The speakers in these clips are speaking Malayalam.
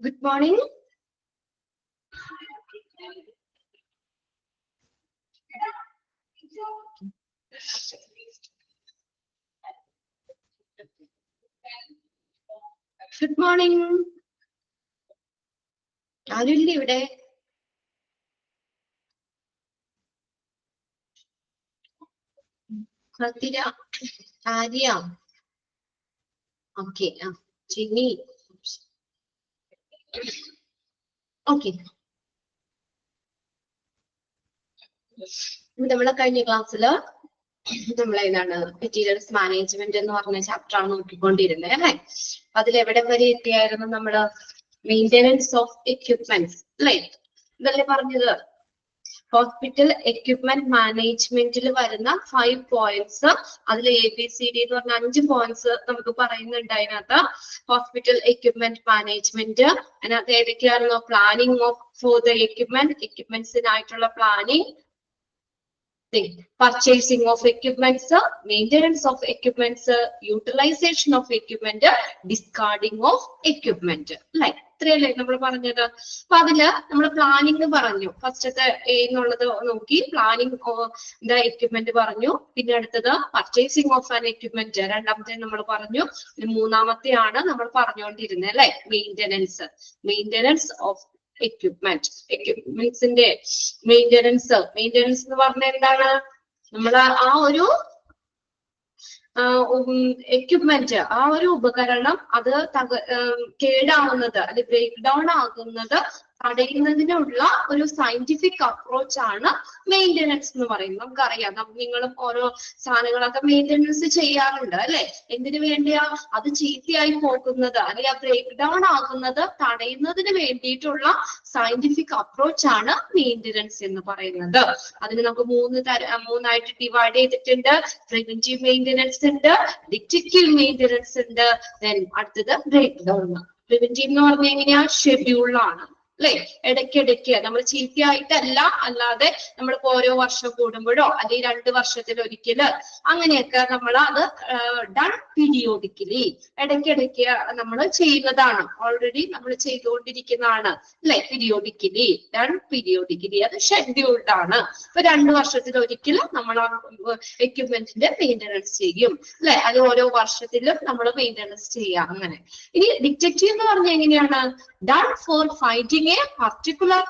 Good morning. Good morning. ആരുമില്ലേ ഇവിടെ? ഹൃതിര, ആര്യ, ഓക്കെ, ജിനി, ഓക്കെ. നമ്മളെ കഴിഞ്ഞ ക്ലാസ്സില് നമ്മളേതാണ് മെറ്റീരിയൽസ് മാനേജ്മെന്റ് എന്ന് പറഞ്ഞ ചാപ്റ്റർ ആണ് നോക്കിക്കൊണ്ടിരുന്നത് അല്ലെ. അതിലെവിടെ വരെ എത്തിയായിരുന്നു നമ്മള്? മെയിൻ്റെനൻസ് ഓഫ് എക്യുപ്മെന്റ്സ് അല്ലെ, ഇതല്ലേ പറഞ്ഞത്? ഹോസ്പിറ്റൽ എക്യുപ്മെന്റ് മാനേജ്മെന്റിൽ വരുന്ന 5 പോയിന്റ്സ്, അതിൽ ABCD എന്ന് പറഞ്ഞ 5 പോയിന്റ്സ് നമുക്ക് പറയുന്നുണ്ട് അതിനകത്ത്. ഹോസ്പിറ്റൽ എക്യുപ്മെന്റ് മാനേജ്മെന്റ്, അതിനകത്ത് ഏതൊക്കെയായിരുന്നു? പ്ലാനിങ് ഓഫ് ഫോർ ദ എക്യുപ്മെന്റ്സിനായിട്ടുള്ള planning, purchasing of equipments, maintenance of equipments, utilization of equipment, discarding of equipment. അല്ലെ, ഇത്രയല്ലേ നമ്മൾ പറഞ്ഞത്? അപ്പൊ അതില് നമ്മൾ പ്ലാനിങ് പറഞ്ഞു. ഫസ്റ്റത്തെ എന്നുള്ളത് നോക്കി, പ്ലാനിങ് ദ എക്യുപ്മെന്റ് പറഞ്ഞു. പിന്നെ അടുത്തത് പർച്ചേസിംഗ് ഓഫ് ആൻ എക്യുപ്മെന്റ്, രണ്ടാമത്തെ നമ്മൾ പറഞ്ഞു. മൂന്നാമത്തെയാണ് നമ്മൾ പറഞ്ഞുകൊണ്ടിരുന്നത് അല്ലെ, മെയിൻ്റെനൻസ് ഓഫ് എക്യുപ്മെന്റ്സിന്റെ മെയിൻ്റെനൻസ് എന്ന് പറഞ്ഞാൽ എന്താണ്? നമ്മള് ആ ഒരു എക്യുപ്മെന്റ്, ആ ഒരു ഉപകരണം അത് കേടാവുന്നത് അല്ലെ ബ്രേക്ക് ഡൗൺ ആകുന്നത് തടയുന്നതിനുള്ള ഒരു സയന്റിഫിക് അപ്രോച്ച് ആണ് മെയിൻ്റെനൻസ് എന്ന് പറയുന്നത്. നമുക്കറിയാം, നിങ്ങളും ഓരോ സാധനങ്ങളൊക്കെ മെയിൻ്റെനൻസ് ചെയ്യാറുണ്ട് അല്ലെ. എന്തിനു വേണ്ടിയാ? അത് ചീത്തയായി പോകുന്നത് അല്ലെങ്കിൽ ആ ബ്രേക്ക് ഡൗൺ ആകുന്നത് തടയുന്നതിന് വേണ്ടിയിട്ടുള്ള സയന്റിഫിക് അപ്രോച്ച് ആണ് മെയിൻ്റെനൻസ് എന്ന് പറയുന്നത്. അതിന് നമുക്ക് മൂന്നായിട്ട് ഡിവൈഡ് ചെയ്തിട്ടുണ്ട്. പ്രിവെന്റീവ് മെയിൻ്റെനൻസ് ഉണ്ട്, ഡിറ്റക്റ്റീവ് മെയിൻ്റെനൻസ് ഉണ്ട്, ദെൻ അടുത്തത് ബ്രേക്ക് ഡൗൺ. പ്രിവെന്റീവ് എന്ന് പറഞ്ഞാൽ എങ്ങനെയാ? ഷെഡ്യൂളാണ് അല്ലെ. ഇടയ്ക്കിടയ്ക്ക് നമ്മൾ ചീത്തയായിട്ടല്ല, അല്ലാതെ നമ്മളിപ്പോ ഓരോ വർഷം കൂടുമ്പോഴോ അല്ലെങ്കിൽ 2 വർഷത്തിലൊരിക്കല് അങ്ങനെയൊക്കെ നമ്മൾ അത് ഡൺ പീരിയോഡിക്കലി, ഇടയ്ക്കിടയ്ക്ക് നമ്മൾ ചെയ്യുന്നതാണ്. ഓൾറെഡി നമ്മൾ ചെയ്തുകൊണ്ടിരിക്കുന്നതാണ് അല്ലെ. പീരിയോഡിക്കലി, ഡൺ പീരിയോഡിക്കലി, അത് ഷെഡ്യൂൾഡ് ആണ്. ഇപ്പൊ 2 വർഷത്തിലൊരിക്കൽ നമ്മൾ ആ എക്യുപ്മെന്റിന്റെ മെയിൻ്റെനൻസ് ചെയ്യും അല്ലെ. അത് ഓരോ വർഷത്തിലും നമ്മൾ മെയിൻ്റെനൻസ് ചെയ്യാം അങ്ങനെ. ഇനി ഡിറ്റക്റ്റീവ് എന്ന് പറഞ്ഞാൽ എങ്ങനെയാണ്? Done for finding A particular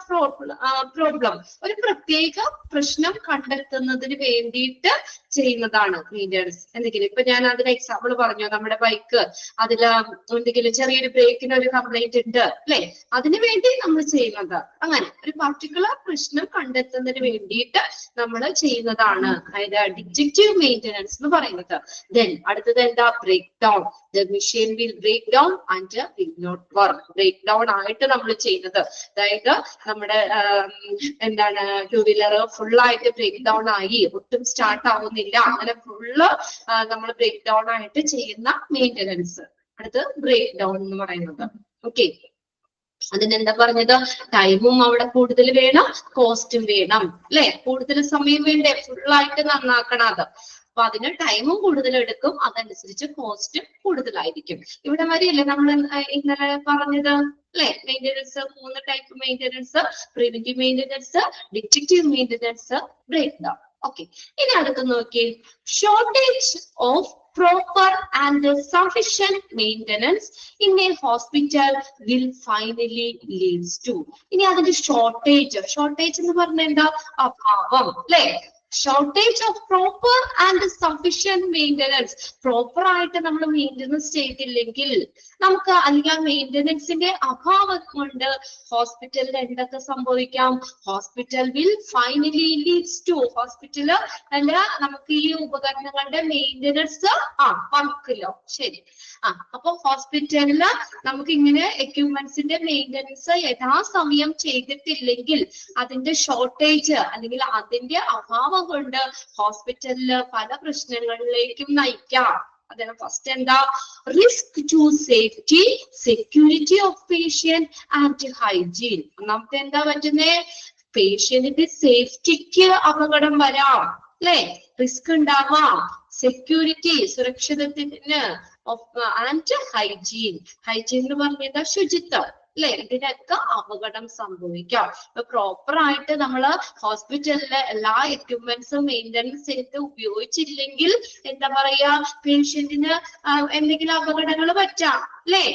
problem, ഒരു പ്രത്യേക പ്രശ്നം കണ്ടെത്തുന്നതിന് വേണ്ടിയിട്ട് ചെയ്യുന്നതാണ് മെയിൻ്റെനൻസ്. എന്തെങ്കിലും ഇപ്പൊ ഞാൻ അതിന് എക്സാമ്പിൾ പറഞ്ഞു, നമ്മുടെ ബൈക്ക്, അതില് എന്തെങ്കിലും ചെറിയൊരു ബ്രേക്കിന് ഒരു കംപ്ലൈന്റ് ഉണ്ട് അല്ലെ, അതിനു വേണ്ടി നമ്മൾ ചെയ്യുന്നത്. അങ്ങനെ ഒരു പർട്ടിക്കുലർ പ്രശ്നം കണ്ടെത്തുന്നതിന് വേണ്ടിയിട്ട് നമ്മൾ ചെയ്യുന്നതാണ് അതായത് ഡിറ്റക്റ്റീവ് മെയിൻ്റെനൻസ് എന്ന് പറയുന്നത്. ദെൻ അടുത്തത് എന്താ? Break down. The machine will break down and will not work. Break down ആയിട്ട് നമ്മൾ ചെയ്യുന്നത്, അതായത് നമ്മുടെ എന്താണ്, 2 വീലർ ഫുള്ളായിട്ട് ബ്രേക്ക് ഡൗൺ ആയി, ഒട്ടും സ്റ്റാർട്ട് ആവുന്നില്ല, അങ്ങനെ ഫുള്ള് നമ്മൾ ബ്രേക്ക് ഡൗൺ ആയിട്ട് ചെയ്യുന്ന മെയിൻ്റെനൻസ്. അടുത്ത് ബ്രേക്ക് ഡൗൺ എന്ന് പറയുന്നത്. ഓക്കെ, അതിനെന്താ പറഞ്ഞത്? ടൈമും അവിടെ കൂടുതൽ വേണം, കോസ്റ്റും വേണം അല്ലെ. കൂടുതൽ സമയം വേണ്ടേ ഫുള്ളായിട്ട് നന്നാക്കണം അത്. അപ്പൊ അതിന് ടൈമും കൂടുതൽ എടുക്കും, അതനുസരിച്ച് കോസ്റ്റും കൂടുതലായിരിക്കും. ഇവിടെ വരെയല്ലേ നമ്മൾ ഇന്നലെ പറഞ്ഞത് അല്ലെ. Maintenance 3 type maintenance: preventive maintenance, detective maintenance, break down. Okay, ഇനി അടുത്ത് നോക്കി, shortage of proper and sufficient maintenance in a hospital will finally leads to. ഇനി അതിന്റെ ഷോർട്ടേജ് എന്ന് പറഞ്ഞാൽ എന്താ? അഭാവം അല്ലെ. Shortage of proper and sufficient maintenance, proper ആയിട്ട് നമ്മൾ മെയിൻ്റെനൻസ് ചെയ്തില്ലെങ്കിൽ നമുക്ക്, അല്ലെങ്കിൽ ആ മെയിൻ്റെനൻസിന്റെ അഭാവം കൊണ്ട് ഹോസ്പിറ്റലിൽ എന്തൊക്കെ സംഭവിക്കാം? Hospital will finally leads to, hospital അല്ല നമുക്ക് ഈ ഉപകരണങ്ങളുടെ മെയിൻ്റെനൻസ് വർക്കിലോ. ശരി, അപ്പൊ ഹോസ്പിറ്റലില് നമുക്ക് ഇങ്ങനെ എക്യുപ്മെന്റ്സിന്റെ മെയിൻ്റെനൻസ് യഥാസമയം ചെയ്തിട്ടില്ലെങ്കിൽ അതിന്റെ ഷോർട്ടേജ് അല്ലെങ്കിൽ അതിന്റെ അഭാവം കൊണ്ട് ഹോസ്പിറ്റലില് പല പ്രശ്നങ്ങളിലേക്കും നയിക്കാം. അതാണ് ഫസ്റ്റ് എന്താ? Risk to safety, security of patient and hygiene. ഒന്നാമത്തെ എന്താ പറ്റുന്നേ? പേഷ്യന്റിന്റെ സേഫ്റ്റിക്ക് അപകടം വരാം അല്ലെ? റിസ്ക് ഉണ്ടാവാം. സെക്യൂരിറ്റി, സുരക്ഷിതത്വത്തിന്, ആൻഡ് ഹൈജീൻ. ഹൈജീൻ എന്ന് പറഞ്ഞാൽ ശുചിത്വം, അല്ലെ? ഇതിനൊക്കെ അപകടം സംഭവിക്കാം. ഇപ്പൊ പ്രോപ്പർ ആയിട്ട് നമ്മള് ഹോസ്പിറ്റലിലെ എല്ലാ എക്യുപ്മെന്റ്സും മെയിൻ്റനൻസ് ചെയ്ത് ഉപയോഗിച്ചില്ലെങ്കിൽ എന്താ പറയാ, പേഷ്യന്റിന് എന്തെങ്കിലും അപകടങ്ങൾ പറ്റാം, അല്ലെ?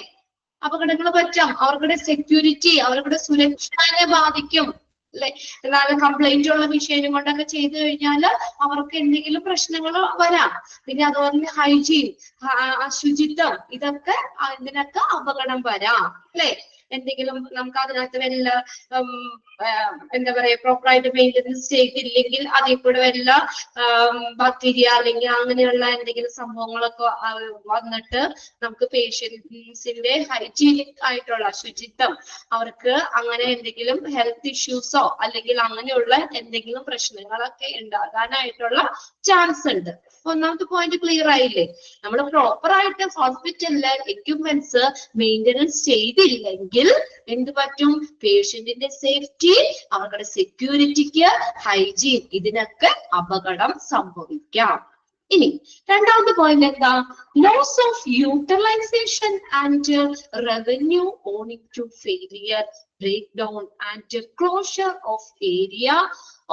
അപകടങ്ങൾ പറ്റാം. അവരുടെ സെക്യൂരിറ്റി, അവരുടെ സുരക്ഷയെ ബാധിക്കും, അല്ലെ? എന്നാൽ കംപ്ലൈന്റ് ഉള്ള വിഷയം കൊണ്ടൊക്കെ ചെയ്തു കഴിഞ്ഞാൽ അവർക്ക് എന്തെങ്കിലും പ്രശ്നങ്ങൾ വരാം. പിന്നെ അതുപോലെ ഹൈജീൻ, ശുചിത്വം, ഇതൊക്കെ ഇതിനൊക്കെ അപകടം വരാം, അല്ലെ? എന്തെങ്കിലും നമുക്ക് അതിനകത്ത് വല്ല എന്താ പറയാ പ്രോപ്പറായിട്ട് മെയിൻ്റനൻസ് ചെയ്തില്ലെങ്കിൽ അതിൽ കൂടെ വല്ല ബാക്ടീരിയ അല്ലെങ്കിൽ അങ്ങനെയുള്ള എന്തെങ്കിലും സംഭവങ്ങളൊക്കെ വന്നിട്ട് നമുക്ക് പേഷ്യൻസിന്റെ ഹൈജീനിക് ആയിട്ടുള്ള ശുചിത്വം, അവർക്ക് അങ്ങനെ എന്തെങ്കിലും ഹെൽത്ത് ഇഷ്യൂസോ അല്ലെങ്കിൽ അങ്ങനെയുള്ള എന്തെങ്കിലും പ്രശ്നങ്ങളൊക്കെ ഉണ്ടാകാനായിട്ടുള്ള ചാൻസ് ഉണ്ട്. ഒന്നാമത്തെ പോയിന്റ് ക്ലിയർ ആയില്ലേ? നമ്മൾ പ്രോപ്പർ ആയിട്ട് ഹോസ്പിറ്റലിലെ എക്യുപ്മെന്റ്സ് മെയിൻ്റനൻസ് ചെയ്തില്ലെങ്കിൽ എന്ത് പറ്റും? പേഷ്യന്റിന്റെ സേഫ്റ്റി, അവരുടെ സെക്യൂരിറ്റിക്ക്, ഹൈജീൻ, ഇതിനൊക്കെ അപകടം സംഭവിക്കാം. ഇനി രണ്ടാമത്തെ പോയിന്റ് എന്താ? Loss of utilisation and revenue owing to failure, breakdown and closure of area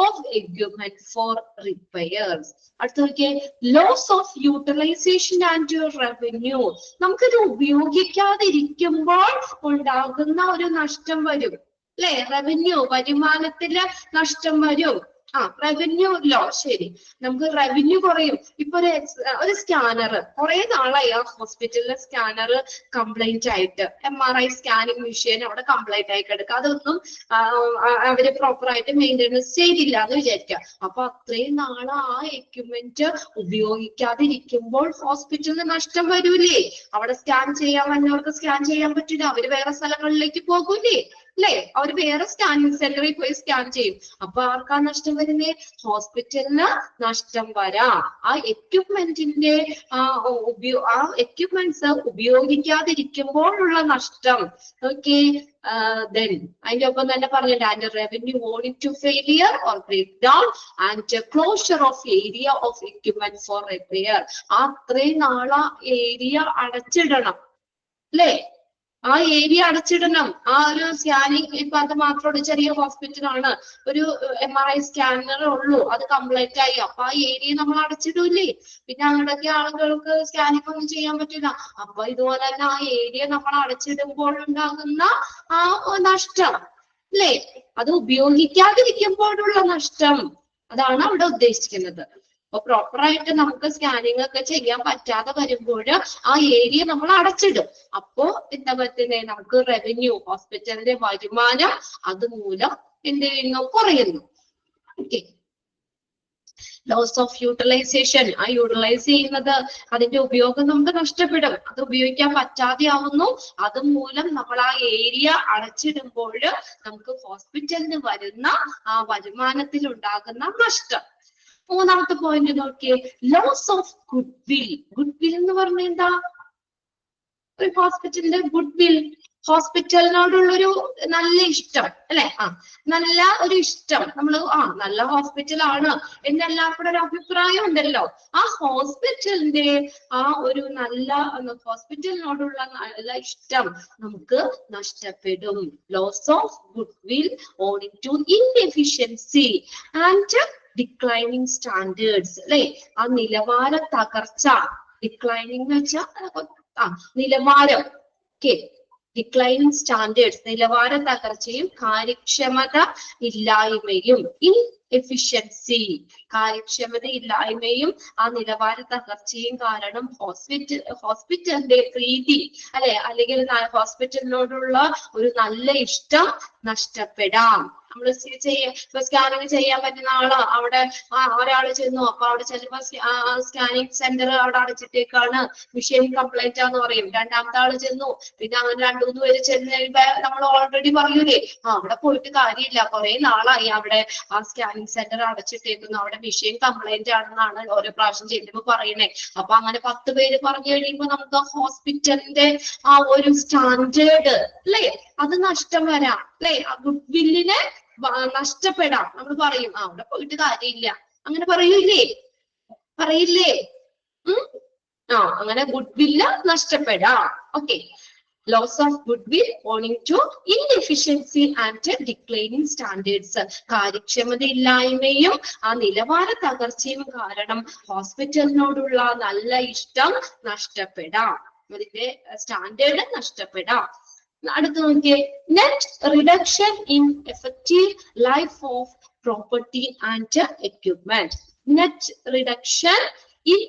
of equipment for repairs. അടുത്ത നോക്കിയേ, loss of utilisation and revenue. നമുക്കിത് ഉപയോഗിക്കാതിരിക്കുമ്പോൾ ഉണ്ടാകുന്ന ഒരു നഷ്ടം വരും, അല്ലെ? റവന്യൂ, വരുമാനത്തില് നഷ്ടം വരും. റവന്യൂ ലോ, ശരി, നമുക്ക് റവന്യൂ കുറയും. ഇപ്പൊ ഒരു സ്കാനർ കുറെ നാളായി ആ ഹോസ്പിറ്റലിലെ സ്കാനർ കംപ്ലൈന്റ് ആയിട്ട്, MRI സ്കാനിങ് മെഷീൻ അവിടെ കംപ്ലൈന്റ് ആയി കിടക്കുക. അതൊന്നും അവര് പ്രോപ്പർ ആയിട്ട് മെയിൻ്റനൻസ് ചെയ്തില്ല എന്ന് വിചാരിക്കുക. അപ്പൊ അത്രയും നാള് ആ എക്യുപ്മെന്റ് ഉപയോഗിക്കാതിരിക്കുമ്പോൾ ഹോസ്പിറ്റലിന് നഷ്ടം വരൂലേ? അവിടെ സ്കാൻ ചെയ്യാൻ വന്നവർക്ക് സ്കാൻ ചെയ്യാൻ പറ്റില്ല, അവര് വേറെ സ്ഥലങ്ങളിലേക്ക് പോകൂലേ, അല്ലെ? അവർ വേറെ സ്കാനിങ് സെന്ററിൽ പോയി സ്കാൻ ചെയ്യും. അപ്പൊ ആർക്കാ നഷ്ടം വരുന്നേ? ഹോസ്പിറ്റലിന് നഷ്ടം വരാം. ആ എക്യുപ്മെന്റിന്റെ എക്യുപ്മെന്റ്സ് ഉപയോഗിക്കാതിരിക്കുമ്പോഴുള്ള നഷ്ടം. ഓക്കെ, then അതിന്റെ ഒപ്പം തന്നെ പറഞ്ഞിട്ട് and revenue owing to failure or break down and closure of area of equipment for repair. അത്രയും നാളെ ഏരിയ അടച്ചിടണം, അല്ലേ? ആ ഏരിയ അടച്ചിടണം. ആ ഒരു സ്കാനിങ്, ഇപ്പൊ അത് മാത്രമേ ചെറിയ ഹോസ്പിറ്റലാണ്, ഒരു MRI സ്കാനർ ഉള്ളൂ, അത് കംപ്ലൈന്റ് ആയി, അപ്പൊ ആ ഏരിയ നമ്മൾ അടച്ചിടൂലേ? പിന്നെ അങ്ങോട്ടൊക്കെ ആളുകൾക്ക് സ്കാനിങ് ഒന്നും ചെയ്യാൻ പറ്റില്ല. അപ്പൊ ഇതുപോലെ തന്നെ ആ ഏരിയ നമ്മൾ അടച്ചിടുമ്പോൾ ഉണ്ടാകുന്ന ആ നഷ്ടം, അല്ലേ? അത് ഉപയോഗിക്കാതിരിക്കുമ്പോഴുള്ള നഷ്ടം, അതാണ് അവിടെ ഉദ്ദേശിക്കുന്നത്. അപ്പൊ പ്രോപ്പർ ആയിട്ട് നമുക്ക് സ്കാനിങ് ഒക്കെ ചെയ്യാൻ പറ്റാതെ വരുമ്പോൾ ആ ഏരിയ നമ്മൾ അടച്ചിടും. അപ്പോ എന്താ പറ്റുന്നത്? നമുക്ക് റവന്യൂ, ഹോസ്പിറ്റലിന്റെ വരുമാനം അതുമൂലം എന്ത് ചെയ്യുന്നു? കുറയുന്നു. ഓക്കെ, ലോസ് ഓഫ് യൂട്ടിലൈസേഷൻ, ആ യൂട്ടിലൈസ് ചെയ്യുന്നത്, അതിന്റെ ഉപയോഗം നമുക്ക് നഷ്ടപ്പെടും, അത് ഉപയോഗിക്കാൻ പറ്റാതെ ആവുന്നു. അതുമൂലം നമ്മൾ ആ ഏരിയ അടച്ചിടുമ്പോൾ നമുക്ക് ഹോസ്പിറ്റലിന് വരുന്ന ആ വരുമാനത്തിൽ ഉണ്ടാകുന്ന നഷ്ടം. മൂന്നാമത്തെ പോയിന്റ് നോക്കിയേ, loss of goodwill. Goodwill എന്ന് പറഞ്ഞ എന്താ? ഒരു ഹോസ്പിറ്റലിന്റെ ഗുഡ് വിൽ, ഹോസ്പിറ്റലിനോടുള്ളൊരു നല്ല ഇഷ്ടം, അല്ലെ? നല്ല ഒരു ഇഷ്ടം, നമ്മള് നല്ല ഹോസ്പിറ്റലാണ് എന്നെല്ലാവർക്കും ഒരു അഭിപ്രായം ഉണ്ടല്ലോ. ആ ഹോസ്പിറ്റലിന്റെ ആ ഒരു നല്ല ഹോസ്പിറ്റലിനോടുള്ള നല്ല ഇഷ്ടം നമുക്ക് നഷ്ടപ്പെടും. Loss of goodwill owing to inefficiency and declining standards, അല്ലെ? ആ നിലവാര തകർച്ച. ഡിക്ലൈനിങ് എന്ന് വെച്ചാൽ നിലവാരം. ഓക്കെ, ഡിക്ലൈനിങ് സ്റ്റാൻഡേർഡ്സ്, നിലവാര തകർച്ചയും കാര്യക്ഷമത ഇല്ലായ്മയും. ഇൻഎഫിഷ്യൻസി, കാര്യക്ഷമത ഇല്ലായ്മയും ആ നിലവാര തകർച്ചയും കാരണം ഹോസ്പിറ്റലിന്റെ പ്രീതി, അല്ലെ, അല്ലെങ്കിൽ ഹോസ്പിറ്റലിനോടുള്ള ഒരു നല്ല ഇഷ്ടം നഷ്ടപ്പെടാം. നമ്മൾ സ്കാനിങ് ചെയ്യാൻ പറ്റുന്ന ആള് അവിടെ ഒരാള് ചെന്നു, അപ്പൊ അവിടെ ചെല്ലുമ്പോ സ്കാനിങ് സെന്റർ അവിടെ അടച്ചിട്ടേക്കാണ്, മെഷീൻ കംപ്ലൈന്റ് ആന്ന് പറയും. രണ്ടാമത്തെ ആള് ചെന്നു, പിന്നെ അങ്ങനെ 2-3 പേര് ചെന്ന് കഴിയുമ്പോ നമ്മൾ ഓൾറെഡി പറയൂലേ, അവിടെ പോയിട്ട് കാര്യമില്ല, കുറെ നാളായി അവിടെ ആ സ്കാനിങ് സെന്റർ അടച്ചിട്ടേക്കുന്നു, അവിടെ മെഷീൻ കംപ്ലൈന്റ് ആണെന്നാണ് ഓരോ പ്രാവശ്യം ചെല്ലുമ്പോ പറയണേ. അപ്പൊ അങ്ങനെ 10 പേര് പറഞ്ഞു കഴിയുമ്പോ നമുക്ക് ഹോസ്പിറ്റലിന്റെ ആ ഒരു സ്റ്റാൻഡേർഡ്, അല്ലെ, അത് നഷ്ടം വരാം, അല്ലെ? ആ ഗുഡ് വില്ലിനെ നഷ്ടപ്പെടാം. നമ്മൾ പറയും അവിടെ പോയിട്ട് കാര്യമില്ല, അങ്ങനെ പറയൂലേ? പറയില്ലേ? അങ്ങനെ ഗുഡ് വില്ല് നഷ്ടപ്പെടാം. Okay. Loss of goodwill owing to inefficiency and declining standards. കാര്യക്ഷമതയില്ലായ്മയും ആ നിലവാര തകർച്ചയും കാരണം ഹോസ്പിറ്റലിനോടുള്ള നല്ല ഇഷ്ടം നഷ്ടപ്പെടാം, അതിന്റെ സ്റ്റാൻഡേർഡ് നഷ്ടപ്പെടാം. അടുത്ത് നോക്കിയേ, net reduction in effective life of property and equipment. Net reduction in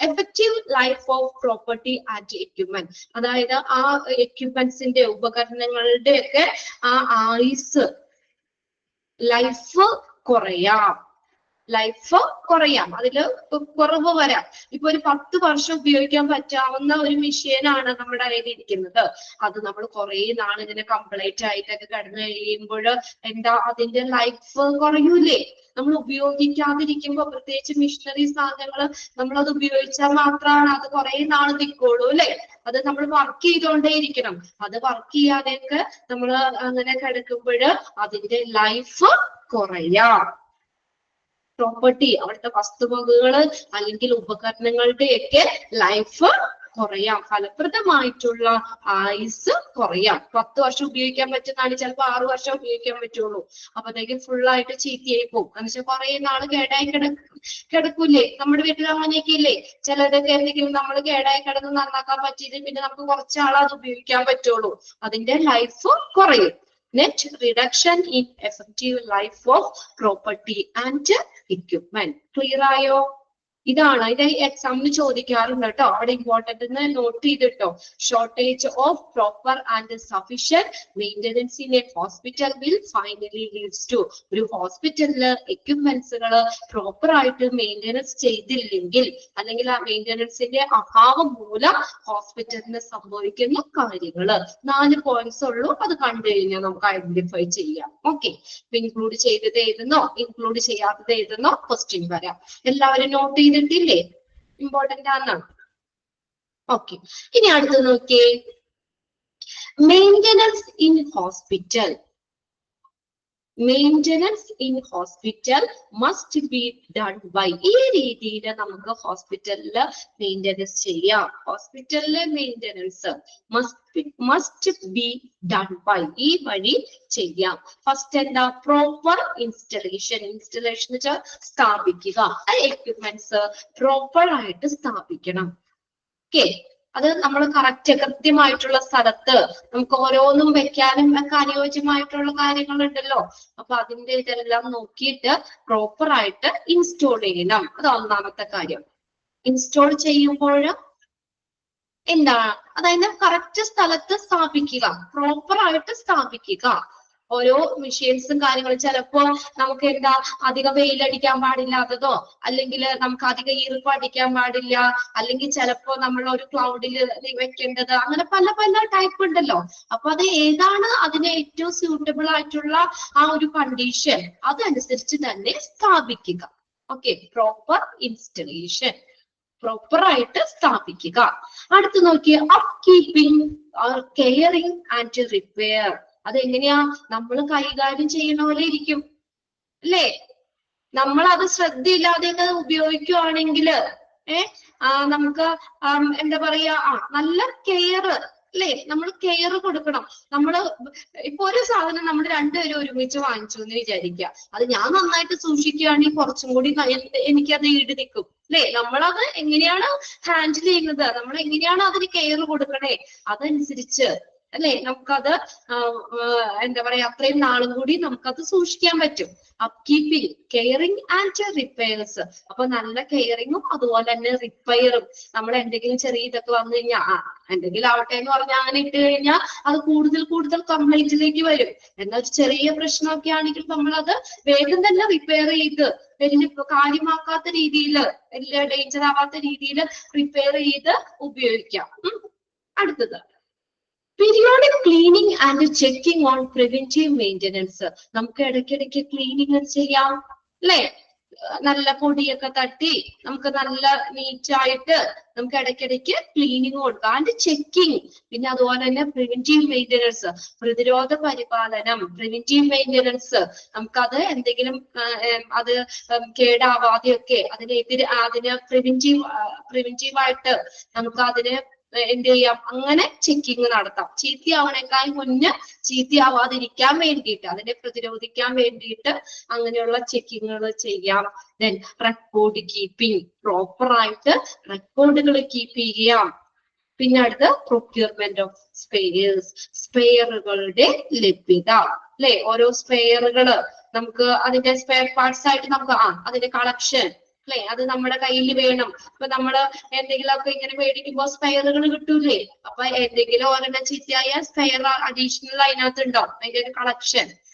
effective life of property and equipment. അതായത് ആ എക്യുപ്മെന്റ്സിന്റെ ഉപകരണങ്ങളുടെ ഒക്കെ ആ ആയുസ്, ലൈഫ് കുറയാം. അതില് കുറവ് വരാം. ഇപ്പൊ ഒരു 10 വർഷം ഉപയോഗിക്കാൻ പറ്റാവുന്ന ഒരു മെഷീനാണ് നമ്മുടെ കയ്യിൽ ഇരിക്കുന്നത്. അത് നമ്മൾ കുറെ നാൾ ഇങ്ങനെ കംപ്ലൈന്റ് ആയിട്ടൊക്കെ കിടന്നു കഴിയുമ്പോൾ എന്താ, അതിന്റെ ലൈഫ് കുറയൂലേ? നമ്മൾ ഉപയോഗിക്കാതിരിക്കുമ്പോ, പ്രത്യേകിച്ച് മിഷനറി സാധനങ്ങൾ നമ്മളത് ഉപയോഗിച്ചാൽ മാത്രമാണ് അത് കുറെ നാൾ നിൽക്കുള്ളൂ അല്ലെ? അത് നമ്മൾ വർക്ക് ചെയ്തോണ്ടേ ഇരിക്കണം. അത് വർക്ക് ചെയ്യാതെയൊക്കെ നമ്മൾ അങ്ങനെ കിടക്കുമ്പോൾ അതിന്റെ ലൈഫ് കുറയാം. പ്രോപ്പർട്ടി, അവിടുത്തെ വസ്തുവകകള് അല്ലെങ്കിൽ ഉപകരണങ്ങളുടെയൊക്കെ ലൈഫ് കുറയാം. ഫലപ്രദമായിട്ടുള്ള ആയുസ് കുറയാം. 10 വർഷം ഉപയോഗിക്കാൻ പറ്റുന്നതാണ് ചിലപ്പോൾ 6 വർഷം ഉപയോഗിക്കാൻ പറ്റുള്ളൂ. അപ്പത്തേക്കും ഫുള്ളായിട്ട് ചീത്തയായി പോകും. എന്നുവെച്ചാൽ കുറെ നാള് കേടായി കിടക്കൂലേ? നമ്മുടെ വീട്ടിൽ അങ്ങനെയൊക്കെ ഇല്ലേ? ചിലതൊക്കെ എന്തെങ്കിലും നമ്മൾ കേടായി കിടന്ന് നന്നാക്കാൻ പറ്റിയിട്ട് പിന്നെ നമുക്ക് കുറച്ചാൾ അത് ഉപയോഗിക്കാൻ പറ്റുള്ളൂ. അതിന്റെ ലൈഫ് കുറയും. Net reduction in effective life of property and equipment. Clear ആയോ? ഇതാണ് ഇത് എക്സാമിന് ചോദിക്കാറുണ്ട് കേട്ടോ. അവിടെ ഇമ്പോർട്ടന്റ് നോട്ട് ചെയ്തിട്ടോ. Shortage of proper and sufficient maintenance in a hospital will finally leads to. ഒരു ഹോസ്പിറ്റലില് എക്യുപ്മെന്റ്സുകള് പ്രോപ്പർ ആയിട്ട് മെയിൻ്റെനൻസ് ചെയ്തില്ലെങ്കിൽ, അല്ലെങ്കിൽ ആ മെയിൻ്റെനൻസിന്റെ അഭാവം മൂലം ഹോസ്പിറ്റലിന് സംഭവിക്കുന്ന കാര്യങ്ങള് 4 പോയിന്റ്സ് ഉള്ളൂ. അത് കണ്ടു കഴിഞ്ഞാൽ നമുക്ക് ഐഡന്റിഫൈ ചെയ്യാം. ഓക്കെ. ഇൻക്ലൂഡ് ചെയ്തത് ഏതെന്നോ ഇൻക്ലൂഡ് ചെയ്യാത്തത് ഏതെന്നോ ക്വസ്റ്റ്യൻ വരാം. എല്ലാവരും നോട്ട് ചെയ്തിട്ടില്ലേ? ഇമ്പോർട്ടന്റ് ആണ്. ഓക്കെ. ഇനി അടുത്ത് നോക്കിയേ, maintenance in hospital. Maintenance in hospital must be done by. ഈ രീതിയിൽ നമുക്ക് ഹോസ്പിറ്റലില് മെയിൻ്റെനൻസ് ചെയ്യാം. ഹോസ്പിറ്റലിലെ maintenance must be done by. ഈ വഴി ചെയ്യാം. ഫസ്റ്റ് എന്താ? Proper installation. ഇൻസ്റ്റലേഷൻ എന്ന് വെച്ചാൽ സ്ഥാപിക്കുക. എക്യുപ്മെന്റ്സ് പ്രോപ്പർ ആയിട്ട് സ്ഥാപിക്കണം. ഓക്കെ. അത് നമ്മൾ കൃത്യമായിട്ടുള്ള സ്ഥലത്ത് നമുക്ക് ഓരോന്നും വെക്കാനും ഒക്കെ അനുയോജ്യമായിട്ടുള്ള കാര്യങ്ങളുണ്ടല്ലോ. അപ്പൊ അതിന്റെ ഇതെല്ലാം നോക്കിയിട്ട് പ്രോപ്പർ ആയിട്ട് ഇൻസ്റ്റോൾ ചെയ്യണം. അത് ഒന്നാമത്തെ കാര്യം. ഇൻസ്റ്റോൾ ചെയ്യുമ്പോൾ എന്താ, അതായത് കറക്റ്റ് സ്ഥലത്ത് സ്ഥാപിക്കുക, പ്രോപ്പർ ആയിട്ട് സ്ഥാപിക്കുക. ഓരോ മെഷീൻസും കാര്യങ്ങളും ചിലപ്പോ നമുക്ക് എന്താ, അധികം വെയിലടിക്കാൻ പാടില്ലാത്തതോ, അല്ലെങ്കിൽ നമുക്ക് അധികം ഈർപ്പം അടിക്കാൻ പാടില്ല, അല്ലെങ്കിൽ ചിലപ്പോ നമ്മൾ ഒരു ക്ലൗഡിൽ വെക്കേണ്ടത്, അങ്ങനെ പല പല ടൈപ്പ് ഉണ്ടല്ലോ. അപ്പൊ അത് ഏതാണ് അതിന് ഏറ്റവും സ്യൂട്ടബിൾ ആയിട്ടുള്ള ആ ഒരു കണ്ടീഷൻ, അതനുസരിച്ച് തന്നെ സ്ഥാപിക്കുക. ഓക്കെ. പ്രോപ്പർ ഇൻസ്റ്റലേഷൻ, പ്രോപ്പർ ആയിട്ട് സ്ഥാപിക്കുക. അടുത്ത് നോക്കിയ up keeping, caring and repair. അതെങ്ങനെയാ? നമ്മൾ കൈകാര്യം ചെയ്യുന്ന പോലെ ഇരിക്കും അല്ലേ? നമ്മൾ അത് ശ്രദ്ധയില്ലാതെ ഉപയോഗിക്കുവാണെങ്കിൽ നമുക്ക് എന്താ പറയാ, നല്ല കെയർ അല്ലേ? നമ്മൾ കെയർ കൊടുക്കണം. നമ്മള് ഇപ്പൊ ഒരു സാധനം നമ്മൾ രണ്ടുപേരും ഒരുമിച്ച് വാങ്ങിച്ചു എന്ന് വിചാരിക്കുക. അത് ഞാൻ നന്നായിട്ട് സൂക്ഷിക്കുകയാണെങ്കിൽ കുറച്ചും കൂടി എനിക്കത് ഈട് നിൽക്കും അല്ലേ? നമ്മളത് എങ്ങനെയാണ് ഹാൻഡിൽ ചെയ്യുന്നത്, നമ്മൾ എങ്ങനെയാണ് അതിന് കെയർ കൊടുക്കണേ, അതനുസരിച്ച് അല്ലെ നമുക്കത് എന്താ പറയാ, അത്രയും നാളും കൂടി നമുക്കത് സൂക്ഷിക്കാൻ പറ്റും. Up keeping, caring and repairs. അപ്പൊ നല്ല കെയറിങ്ങും അതുപോലെ തന്നെ റിപ്പയറും. നമ്മൾ എന്തെങ്കിലും ചെറിയ ഇതൊക്കെ വന്നു കഴിഞ്ഞാൽ എന്തെങ്കിലും ആവട്ടെ എന്ന് പറഞ്ഞാൽ അങ്ങനെ ഇട്ട് കഴിഞ്ഞാൽ അത് കൂടുതൽ കംപ്ലൈന്റിലേക്ക് വരും. എന്നാൽ ഒരു ചെറിയ പ്രശ്നമൊക്കെ ആണെങ്കിൽ നമ്മളത് വേഗം തന്നെ റിപ്പയർ ചെയ്ത് വലിയ കാര്യമാക്കാത്ത രീതിയിൽ, വലിയ ഡേഞ്ചർ ആവാത്ത രീതിയിൽ റിപ്പയർ ചെയ്ത് ഉപയോഗിക്കാം. അടുത്തത് periodic cleaning and checking on preventive maintenance. നമുക്ക് ഇടയ്ക്കിടയ്ക്ക് ക്ലീനിങ് ചെയ്യാം അല്ലെ? നല്ല പൊടിയൊക്കെ തട്ടി നമുക്ക് നല്ല നീറ്റായിട്ട് നമുക്ക് ഇടയ്ക്കിടയ്ക്ക് ക്ലീനിങ് കൊടുക്കാം ആൻഡ് ചെക്കിങ്. പിന്നെ അതുപോലെ തന്നെ പ്രിവെന്റീവ് മെയിൻ്റെനൻസ്, പ്രതിരോധ പരിപാലനം, പ്രിവെന്റീവ് മെയിൻ്റെനൻസ്. നമുക്കത് എന്തെങ്കിലും അത് കേടാവാതെയൊക്കെ അതിന് പ്രിവെന്റീവായിട്ട് നമുക്ക് അതിന് എന്ത് ചെയ്യാം, അങ്ങനെ ചെക്കിങ് നടത്താം. ചീത്തയാവണേക്കാൾ മുന്നേ ചീത്തയാവാതിരിക്കാൻ വേണ്ടിയിട്ട്, അതിനെ പ്രതിരോധിക്കാൻ വേണ്ടിയിട്ട് അങ്ങനെയുള്ള ചെക്കിങ്ങുകൾ ചെയ്യാം. ദെൻ റെക്കോർഡ് കീപ്പിംഗ്, പ്രോപ്പർ ആയിട്ട് റെക്കോർഡുകൾ കീപ്പ് ചെയ്യാം. പിന്നെ അടുത്ത് പ്രൊക്യൂർമെന്റ് ഓഫ് സ്പെയർസ്, സ്പെയറുകളുടെ ലഭ്യത അല്ലെ. ഓരോ സ്പെയറുകള് നമുക്ക് അതിന്റെ സ്പെയർ പാർട്സ് ആയിട്ട് നമുക്ക് അതിന്റെ കളക്ഷൻ അല്ലെ, അത് നമ്മുടെ കയ്യിൽ വേണം. ഇപ്പൊ നമ്മള് എന്തെങ്കിലുമൊക്കെ ഇങ്ങനെ മേടിക്കുമ്പോ സ്പെയറുകൾ കിട്ടൂലേ, അപ്പൊ എന്തെങ്കിലും ഒരെണ്ണം ചീത്തയായ സ്പെയർ അഡീഷണൽ അതിനകത്ത് ഉണ്ടാവും, അതിന്റെ ഒരു കളക്ഷൻ.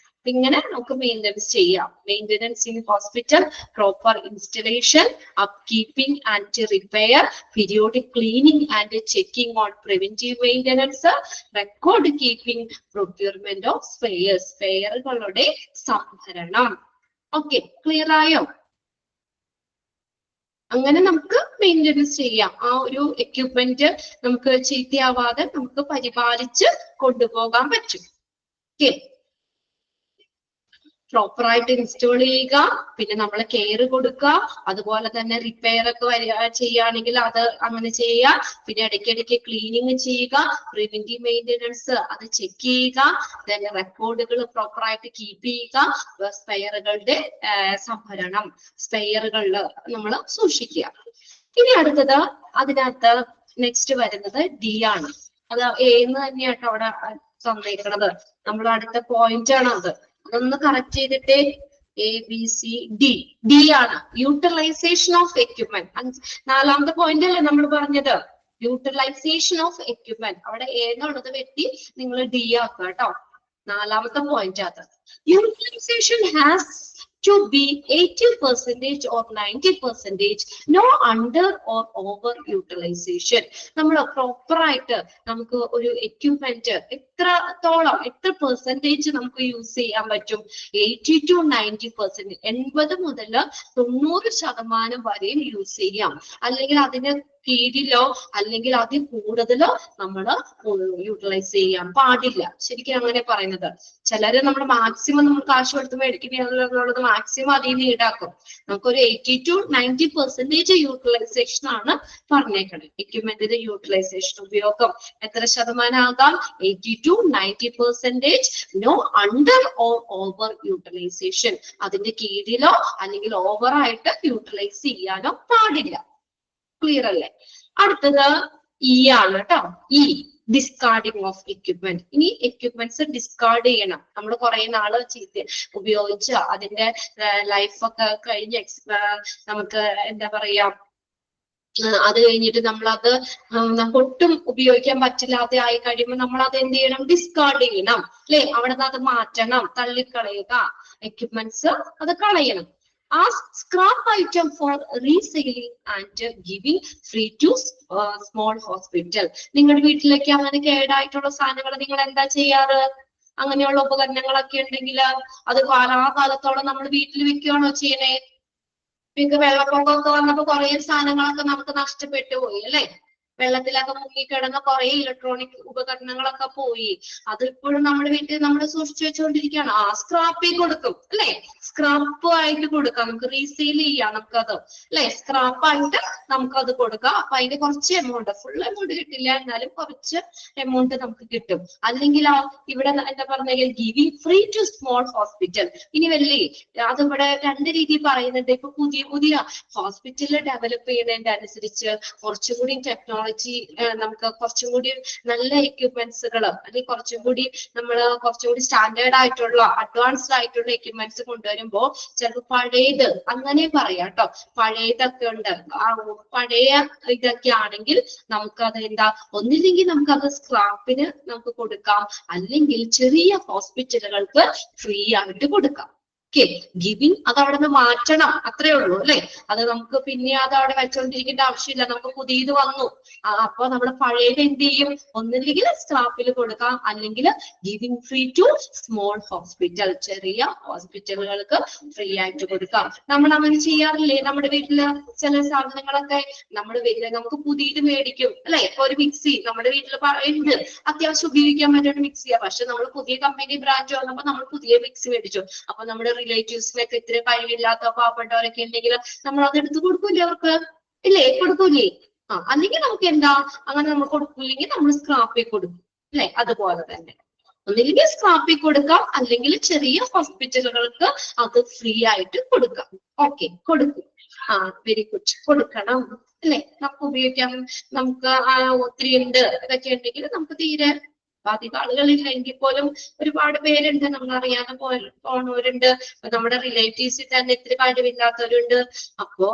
ഇങ്ങനെ നമുക്ക് മെയിൻ്റെനൻസ് ചെയ്യാം. Maintenance in hospital, proper installation, upkeeping and repair, periodic cleaning and checking on preventive maintenance, record keeping, procurement of spares, സ്പെയറുകളുടെ സംഭരണം. ഓക്കെ, ക്ലിയർ ആയോ? അങ്ങനെ നമുക്ക് മെയിൻ്റെനൻസ് ചെയ്യാം. ആ ഒരു എക്യുപ്മെന്റ് നമുക്ക് ചീത്തയാവാതെ നമുക്ക് പരിപാലിച്ച് കൊണ്ടുപോകാൻ പറ്റും. ഓക്കെ, പ്രോപ്പർ ആയിട്ട് ഇൻസ്റ്റോൾ ചെയ്യുക, പിന്നെ നമ്മൾ കെയർ കൊടുക്കുക, അതുപോലെ തന്നെ റിപ്പയർ ഒക്കെ ചെയ്യുകയാണെങ്കിൽ അത് അങ്ങനെ ചെയ്യുക, പിന്നെ ഇടയ്ക്കിടയ്ക്ക് ക്ലീനിങ് ചെയ്യുക, പ്രിവെന്റീവ് മെയിൻ്റെനൻസ് അത് ചെക്ക് ചെയ്യുക, then റെക്കോർഡുകൾ പ്രോപ്പർ ആയിട്ട് കീപ്പ് ചെയ്യുക, സ്പെയറുകളുടെ സംഭരണം, സ്പെയറുകളിൽ നമ്മൾ സൂക്ഷിക്കുക. ഇനി അടുത്തത് അതിനകത്ത് നെക്സ്റ്റ് വരുന്നത് ഡി ആണ്. അത് എന്ന് തന്നെയാട്ടോ അവിടെ തന്നേക്കുന്നത്. നമ്മൾ അടുത്ത പോയിന്റ് ആണ് അത്. അതൊന്ന് കറക്റ്റ് ചെയ്തിട്ടേ. ABCD ആണ് യൂട്ടിലൈസേഷൻ ഓഫ് എക്യുപ്മെന്റ്. നാലാമത്തെ പോയിന്റ് അല്ലേ നമ്മൾ പറഞ്ഞത്, യൂട്ടിലൈസേഷൻ ഓഫ് എക്യുപ്മെന്റ്. അവിടെ എന്നുള്ളത് വെട്ടി നിങ്ങൾ D ആക്കുക കേട്ടോ. നാലാമത്തെ പോയിന്റ് അത്. Utilisation has to be 80% or 90%, no under or over utilization. നമ്മൾ പ്രോപ്പർ ആയിട്ട് നമുക്ക് ഒരു എക്യുപ്മെന്റ് എത്ര പെർസെന്റേജ് നമുക്ക് യൂസ് ചെയ്യാൻ പറ്റും? 80 to 90%, 80 മുതൽ 90% വരെ യൂസ് ചെയ്യാം. അല്ലെങ്കിൽ അതിന് കീഴിലോ അല്ലെങ്കിൽ അതിൽ കൂടുതലോ നമ്മൾ യൂട്ടിലൈസ് ചെയ്യാൻ പാടില്ല. ശരിക്കും അങ്ങനെ പറയുന്നത്. ചിലര് നമ്മൾ മാക്സിമം നമ്മൾ കാശ് കൊടുത്ത് മേടിക്കുന്നുള്ളത് മാക്സിമം അതിൽ നിന്ന് ഈടാക്കും. നമുക്കൊരു 80 to 90% യൂട്ടിലൈസേഷൻ ആണ് പറഞ്ഞേക്കണത്. എക്യുപ്മെന്റിന്റെ യൂട്ടിലൈസേഷൻ ഉപയോഗം എത്ര ശതമാനം ആകാം? 80 to 90%, no under or over utilisation. അതിന്റെ കീഴിലോ അല്ലെങ്കിൽ ഓവറായിട്ട് യൂട്ടിലൈസ് ചെയ്യാനോ പാടില്ല. ക്ലിയർ അല്ലേ? അടുത്തത് ഇ ആണ് കേട്ടോ. Discarding of equipment. ഇനി എക്യുപ്മെന്റ്സ് ഡിസ്കാർഡ് ചെയ്യണം. നമ്മൾ കുറെ നാള് ഉപയോഗിച്ച് അതിന്റെ ലൈഫൊക്കെ കഴിഞ്ഞ് നമുക്ക് എന്താ പറയാ, അത് കഴിഞ്ഞിട്ട് നമ്മളത് ഒട്ടും ഉപയോഗിക്കാൻ പറ്റില്ലാതെ ആയി കഴിയുമ്പോൾ നമ്മൾ അത് എന്ത് ചെയ്യണം? ഡിസ്കാർഡ് ചെയ്യണം അല്ലെ. അവിടെ നിന്ന് അത് മാറ്റണം, തള്ളിക്കളയുക. എക്യുപ്മെന്റ്സ് അത് കളയണം. Ask scrap item for reselling and giving free to small hospital. നിങ്ങളുടെ വീട്ടിലേക്ക് അങ്ങനെ കേടായിട്ടുള്ള സാധനങ്ങൾ നിങ്ങൾ എന്താ ചെയ്യാറ്? അങ്ങനെയുള്ള ഉപകരണങ്ങളൊക്കെ ഉണ്ടെങ്കിൽ അത് കാലാകാലത്തോളം നമ്മൾ വീട്ടിൽ വെക്കുകയാണോ ചെയ്യണേ? പിന്നെ വെള്ളപ്പൊക്കമൊക്കെ വന്നപ്പോ കുറെ സാധനങ്ങളൊക്കെ നമുക്ക് നഷ്ടപ്പെട്ടു പോയി അല്ലെ. വെള്ളത്തിലൊക്കെ മുങ്ങിക്കിടന്ന കുറെ ഇലക്ട്രോണിക് ഉപകരണങ്ങളൊക്കെ പോയി. അതിപ്പോഴും നമ്മുടെ വീട്ടിൽ നമ്മൾ സൂക്ഷിച്ചു വെച്ചുകൊണ്ടിരിക്കുകയാണ്. സ്ക്രാപ്പിൽ കൊടുക്കും അല്ലെ. സ്ക്രാപ്പ് ആയിട്ട് കൊടുക്കാം, നമുക്ക് റീസെയിൽ ചെയ്യാം. നമുക്കത് അല്ലെ, സ്ക്രാപ്പായിട്ട് നമുക്കത് കൊടുക്കാം. അപ്പൊ അതിന്റെ കുറച്ച് എമൗണ്ട്, ഫുൾ എമൗണ്ട് കിട്ടില്ല, എന്നാലും കുറച്ച് എമൗണ്ട് നമുക്ക് കിട്ടും. അല്ലെങ്കിൽ ഇവിടെ എന്താ പറഞ്ഞെങ്കിൽ giving free to small hospital. ഇനി വല്ലേ അതിവിടെ രണ്ട് രീതിയിൽ പറയുന്നുണ്ട്. ഇപ്പൊ പുതിയ ഹോസ്പിറ്റലിൽ ഡെവലപ്പ് ചെയ്യുന്നതിന്റെ അനുസരിച്ച് കുറച്ചും കൂടി ടെക്നോളജി, നമുക്ക് കുറച്ചും കൂടി നല്ല എക്യുപ്മെന്റ്സുകൾ അല്ലെങ്കിൽ കുറച്ചും കൂടി സ്റ്റാൻഡേർഡ് ആയിട്ടുള്ള അഡ്വാൻസ്ഡ് ആയിട്ടുള്ള എക്യുപ്മെന്റ്സ് കൊണ്ടുവരുമ്പോ ചിലപ്പോൾ പഴയത് അങ്ങനെ പറയാം കേട്ടോ. പഴയതൊക്കെ ഉണ്ട്. പഴയ ഇതൊക്കെ ആണെങ്കിൽ നമുക്കത് എന്താ, ഒന്നില്ലെങ്കിൽ നമുക്കത് സ്ക്രാപ്പിന് നമുക്ക് കൊടുക്കാം, അല്ലെങ്കിൽ ചെറിയ ഹോസ്പിറ്റലുകൾക്ക് ഫ്രീ ആയിട്ട് കൊടുക്കാം. ഓക്കെ, ഗിവിങ് അത് അവിടെ നിന്ന് മാറ്റണം, അത്രേ ഉള്ളൂ അല്ലെ. അത് നമുക്ക് പിന്നെ അത് അവിടെ വെച്ചോണ്ടിരിക്കേണ്ട ആവശ്യമില്ല, നമുക്ക് പുതിയത് വന്നു. അപ്പൊ നമ്മുടെ പഴയത് എന്ത് ചെയ്യും, ഒന്നില്ലെങ്കിൽ സ്ക്രാപ്പിൽ കൊടുക്കാം, അല്ലെങ്കിൽ giving free to small hospital, ചെറിയ ഹോസ്പിറ്റലുകൾക്ക് ഫ്രീ ആയിട്ട് കൊടുക്കാം. നമ്മൾ അങ്ങനെ ചെയ്യാറില്ലേ? നമ്മുടെ വീട്ടില് ചില സാധനങ്ങളൊക്കെ നമ്മുടെ വീട്ടില് നമുക്ക് പുതിയത് മേടിക്കും അല്ലെ. ഇപ്പൊ ഒരു മിക്സി നമ്മുടെ വീട്ടിൽ ഉണ്ട്, അത്യാവശ്യം ഉപയോഗിക്കാൻ പറ്റുന്ന മിക്സിയാ, പക്ഷെ നമ്മൾ പുതിയ കമ്പനി ബ്രാൻഡ് വന്നപ്പോ നമ്മൾ പുതിയ മിക്സി മേടിച്ചു. അപ്പൊ നമ്മുടെ റിലേറ്റീവ്സിനൊക്കെ ഇത്ര കഴിവില്ലാത്ത പാവപ്പെട്ടവരൊക്കെ ഉണ്ടെങ്കിൽ നമ്മൾ അത് എടുത്ത് കൊടുക്കൂലേ അവർക്ക്, ഇല്ലേ? കൊടുക്കൂലേ? അല്ലെങ്കിൽ നമുക്ക് എന്താ, അങ്ങനെ നമ്മൾ കൊടുക്കൂല്ലെങ്കിൽ നമ്മൾ സ്ക്രാപ്പിൽ കൊടുക്കും അല്ലെ. അതുപോലെ തന്നെ ഒന്നില്ലെങ്കിൽ സ്ക്രാപ്പിൽ കൊടുക്കാം, അല്ലെങ്കിൽ ചെറിയ ഹോസ്പിറ്റലുകൾക്ക് അത് ഫ്രീ ആയിട്ട് കൊടുക്കാം. ഓക്കെ, കൊടുക്കും. വെരി ഗുഡ്, കൊടുക്കണം അല്ലെ. നമുക്ക് ഉപയോഗിക്കാം, നമുക്ക് ഒത്തിരി ഉണ്ട് ഇതൊക്കെ ഉണ്ടെങ്കിൽ നമുക്ക് തീരെ അധികം ആളുകളില്ലെങ്കിൽ പോലും ഒരുപാട് പേരുണ്ട്, നമ്മൾ അറിയാതെ പോണവരുണ്ട്, നമ്മുടെ റിലേറ്റീവ്സിൽ തന്നെ ഇത്തിരി കഴിവില്ലാത്തവരുണ്ട്. അപ്പോ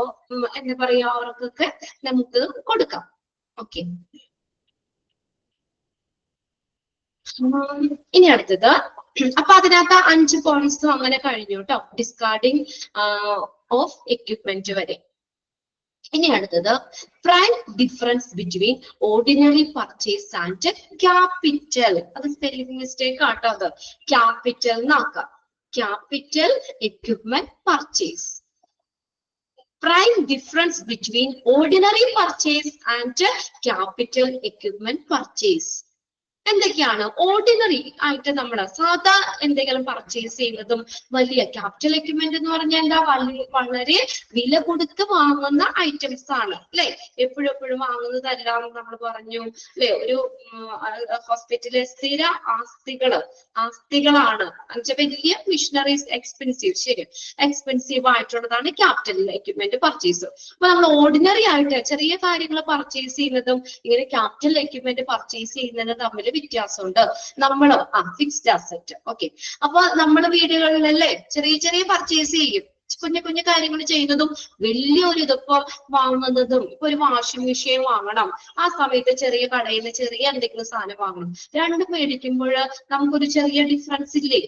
എന്താ പറയാ, അവർക്കൊക്കെ നമുക്ക് കൊടുക്കാം. ഓക്കെ, ഇനി അടുത്തത്, അപ്പൊ അതിനകത്ത് 5 പോയിന്റ്സും അങ്ങനെ കഴിഞ്ഞു കേട്ടോ, ഡിസ്കാർഡിങ് ഓഫ് എക്യുപ്മെന്റ് വരെ. ഇനി അടുത്തത് prime difference between ordinary purchase and capital. അത് സ്പെല്ലിംഗ് മിസ്റ്റേക്ക് ആട്ടോ, അത് ക്യാപിറ്റൽ എന്നാക്കാം. Capital equipment purchase. Prime difference between ordinary purchase and capital equipment purchase. എന്തൊക്കെയാണ് ഓർഡിനറി ആയിട്ട് നമ്മൾ സാധാ എന്തെങ്കിലും പർച്ചേസ് ചെയ്യുന്നതും വലിയ ക്യാപിറ്റൽ എക്യുപ്മെന്റ് എന്ന് പറഞ്ഞാൽ എന്താ, വളരെ വില കൊടുത്ത് വാങ്ങുന്ന ഐറ്റംസ് ആണ് അല്ലെ. എപ്പോഴും വാങ്ങുന്നതെല്ലാം നമ്മൾ പറഞ്ഞു അല്ലെ. ഒരു ഹോസ്പിറ്റലിലെ സ്ഥിര ആസ്തികളാണ് വലിയ മിഷനറീസ്, എക്സ്പെൻസീവ്, ശരി, എക്സ്പെൻസീവ് ആയിട്ടുള്ളതാണ് ക്യാപിറ്റൽ എക്യുപ്മെന്റ് പർച്ചേസ്. അപ്പൊ നമ്മൾ ഓർഡിനറി ആയിട്ട് ചെറിയ കാര്യങ്ങൾ പർച്ചേസ് ചെയ്യുന്നതും ഇങ്ങനെ ക്യാപിറ്റൽ എക്യുപ്മെന്റ് പർച്ചേസ് ചെയ്യുന്നതും തമ്മിൽ വ്യത്യാസമുണ്ട്. നമ്മൾ ഫിക്സ്ഡ് അസറ്റ്. ഓക്കെ, അപ്പൊ നമ്മുടെ വീടുകളിലല്ലേ ചെറിയ പർച്ചേസ് ചെയ്യും, കുഞ്ഞു കാര്യങ്ങൾ ചെയ്യുന്നതും വലിയൊരു ഇതിപ്പോ വാങ്ങുന്നതും. ഇപ്പൊ ഒരു വാഷിംഗ് മെഷീൻ വാങ്ങണം, ആ സമയത്ത് ചെറിയ കടയിൽ നിന്ന് ചെറിയ എന്തെങ്കിലും സാധനം വാങ്ങണം. രണ്ടും മേടിക്കുമ്പോൾ നമുക്കൊരു ചെറിയ ഡിഫറൻസ് ഇല്ലേ?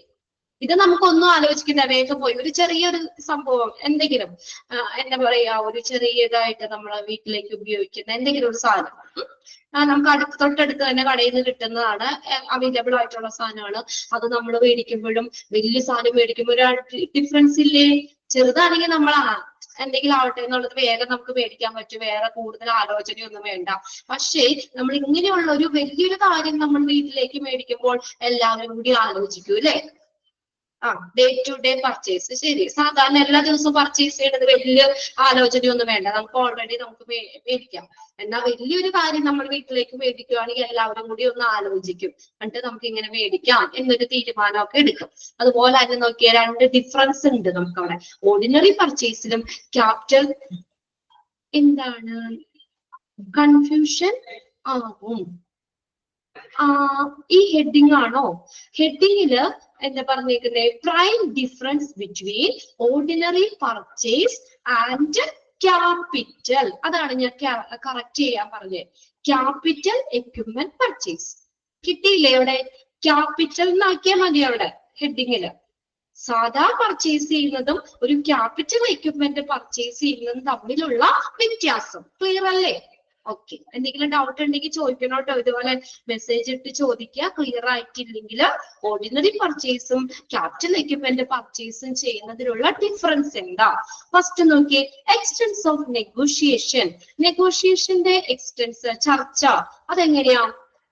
ഇത് നമുക്കൊന്നും ആലോചിക്കുന്ന വേഗം പോയി ഒരു ചെറിയൊരു സംഭവം എന്തെങ്കിലും എന്താ പറയാ, ഒരു ചെറിയതായിട്ട് നമ്മളെ വീട്ടിലേക്ക് ഉപയോഗിക്കുന്ന എന്തെങ്കിലും ഒരു സാധനം നമുക്ക് തൊട്ടടുത്ത് തന്നെ കടയിൽ നിന്ന് കിട്ടുന്നതാണ്, അവൈലബിൾ ആയിട്ടുള്ള സാധനമാണ്. അത് നമ്മൾ മേടിക്കുമ്പോഴും വലിയ സാധനം മേടിക്കുമ്പോൾ ഒരു ഡിഫറൻസ് ഇല്ലേ? ചെറുതാണെങ്കിൽ നമ്മൾ എന്തെങ്കിലും ആവട്ടെ എന്നുള്ളത് വേഗം നമുക്ക് മേടിക്കാൻ പറ്റും, വേറെ കൂടുതൽ ആലോചനയൊന്നും വേണ്ട. പക്ഷേ നമ്മൾ ഇങ്ങനെയുള്ള ഒരു വലിയൊരു കാര്യം നമ്മൾ വീട്ടിലേക്ക് മേടിക്കുമ്പോൾ എല്ലാവരും കൂടി ആലോചിക്കും അല്ലെ. ഡേ ടു ഡേ പർച്ചേസ്, ശരി, സാധാരണ എല്ലാ ദിവസവും പർച്ചേസ് ചെയ്യുന്നത് വലിയ ആലോചനയൊന്നും വേണ്ട, നമുക്ക് ഓൾറെഡി നമുക്ക് മേടിക്കാം. എന്നാൽ വലിയൊരു കാര്യം നമ്മൾ വീട്ടിലേക്ക് മേടിക്കുകയാണെങ്കിൽ എല്ലാവരും കൂടി ഒന്ന് ആലോചിക്കും, എന്നിട്ട് നമുക്ക് ഇങ്ങനെ മേടിക്കാം എന്നൊരു തീരുമാനമൊക്കെ എടുക്കും. അതുപോലെ തന്നെ നോക്കിയാൽ 2 ഡിഫറൻസ് ഉണ്ട് നമുക്ക് അവിടെ, ഓർഡിനറി പർച്ചേസിലും ക്യാപിറ്റൽ. എന്താണ് കൺഫ്യൂഷൻ ആവും? ഈ ഹെഡിങ് ആണോ? ഹെഡിങ്ങില് എന്താ പറഞ്ഞേക്കുന്നത്? Prime difference between ordinary purchase and capital. അതാണ് ഞാൻ കറക്റ്റ് ചെയ്യാൻ പറഞ്ഞത്. ക്യാപിറ്റൽ എക്യുപ്മെന്റ് പർച്ചേസ് കിട്ടിയില്ലേ? അവിടെ ക്യാപിറ്റൽ എന്നാക്കിയാൽ മതി അവിടെ ഹെഡിങ്ങില്. സാധാ പർച്ചേസ് ചെയ്യുന്നതും ഒരു ക്യാപിറ്റൽ എക്യുപ്മെന്റ് പർച്ചേസ് ചെയ്യുന്നതും തമ്മിലുള്ള വ്യത്യാസം ക്ലിയർ അല്ലേ? ഓക്കെ, എന്തെങ്കിലും ഡൗട്ട് ഉണ്ടെങ്കിൽ ചോദിക്കണം കേട്ടോ. ഇതുപോലെ മെസ്സേജ് ഇട്ട് ചോദിക്കുക. ക്ലിയർ ആയിട്ടില്ലെങ്കിൽ ഓർഡിനറി പർച്ചേസും ക്യാപിറ്റൽ എക്യുപ്മെന്റ് പർച്ചേസും ചെയ്യുന്നതിലുള്ള ഡിഫറൻസ് എന്താ? ഫസ്റ്റ് നോക്കിയേ, എക്സ്റ്റൻസ് ഓഫ് നെഗോഷിയേഷൻ. നെഗോഷിയേഷന്റെ എക്സ്റ്റൻസ്, ചർച്ച, അതെങ്ങനെയാ?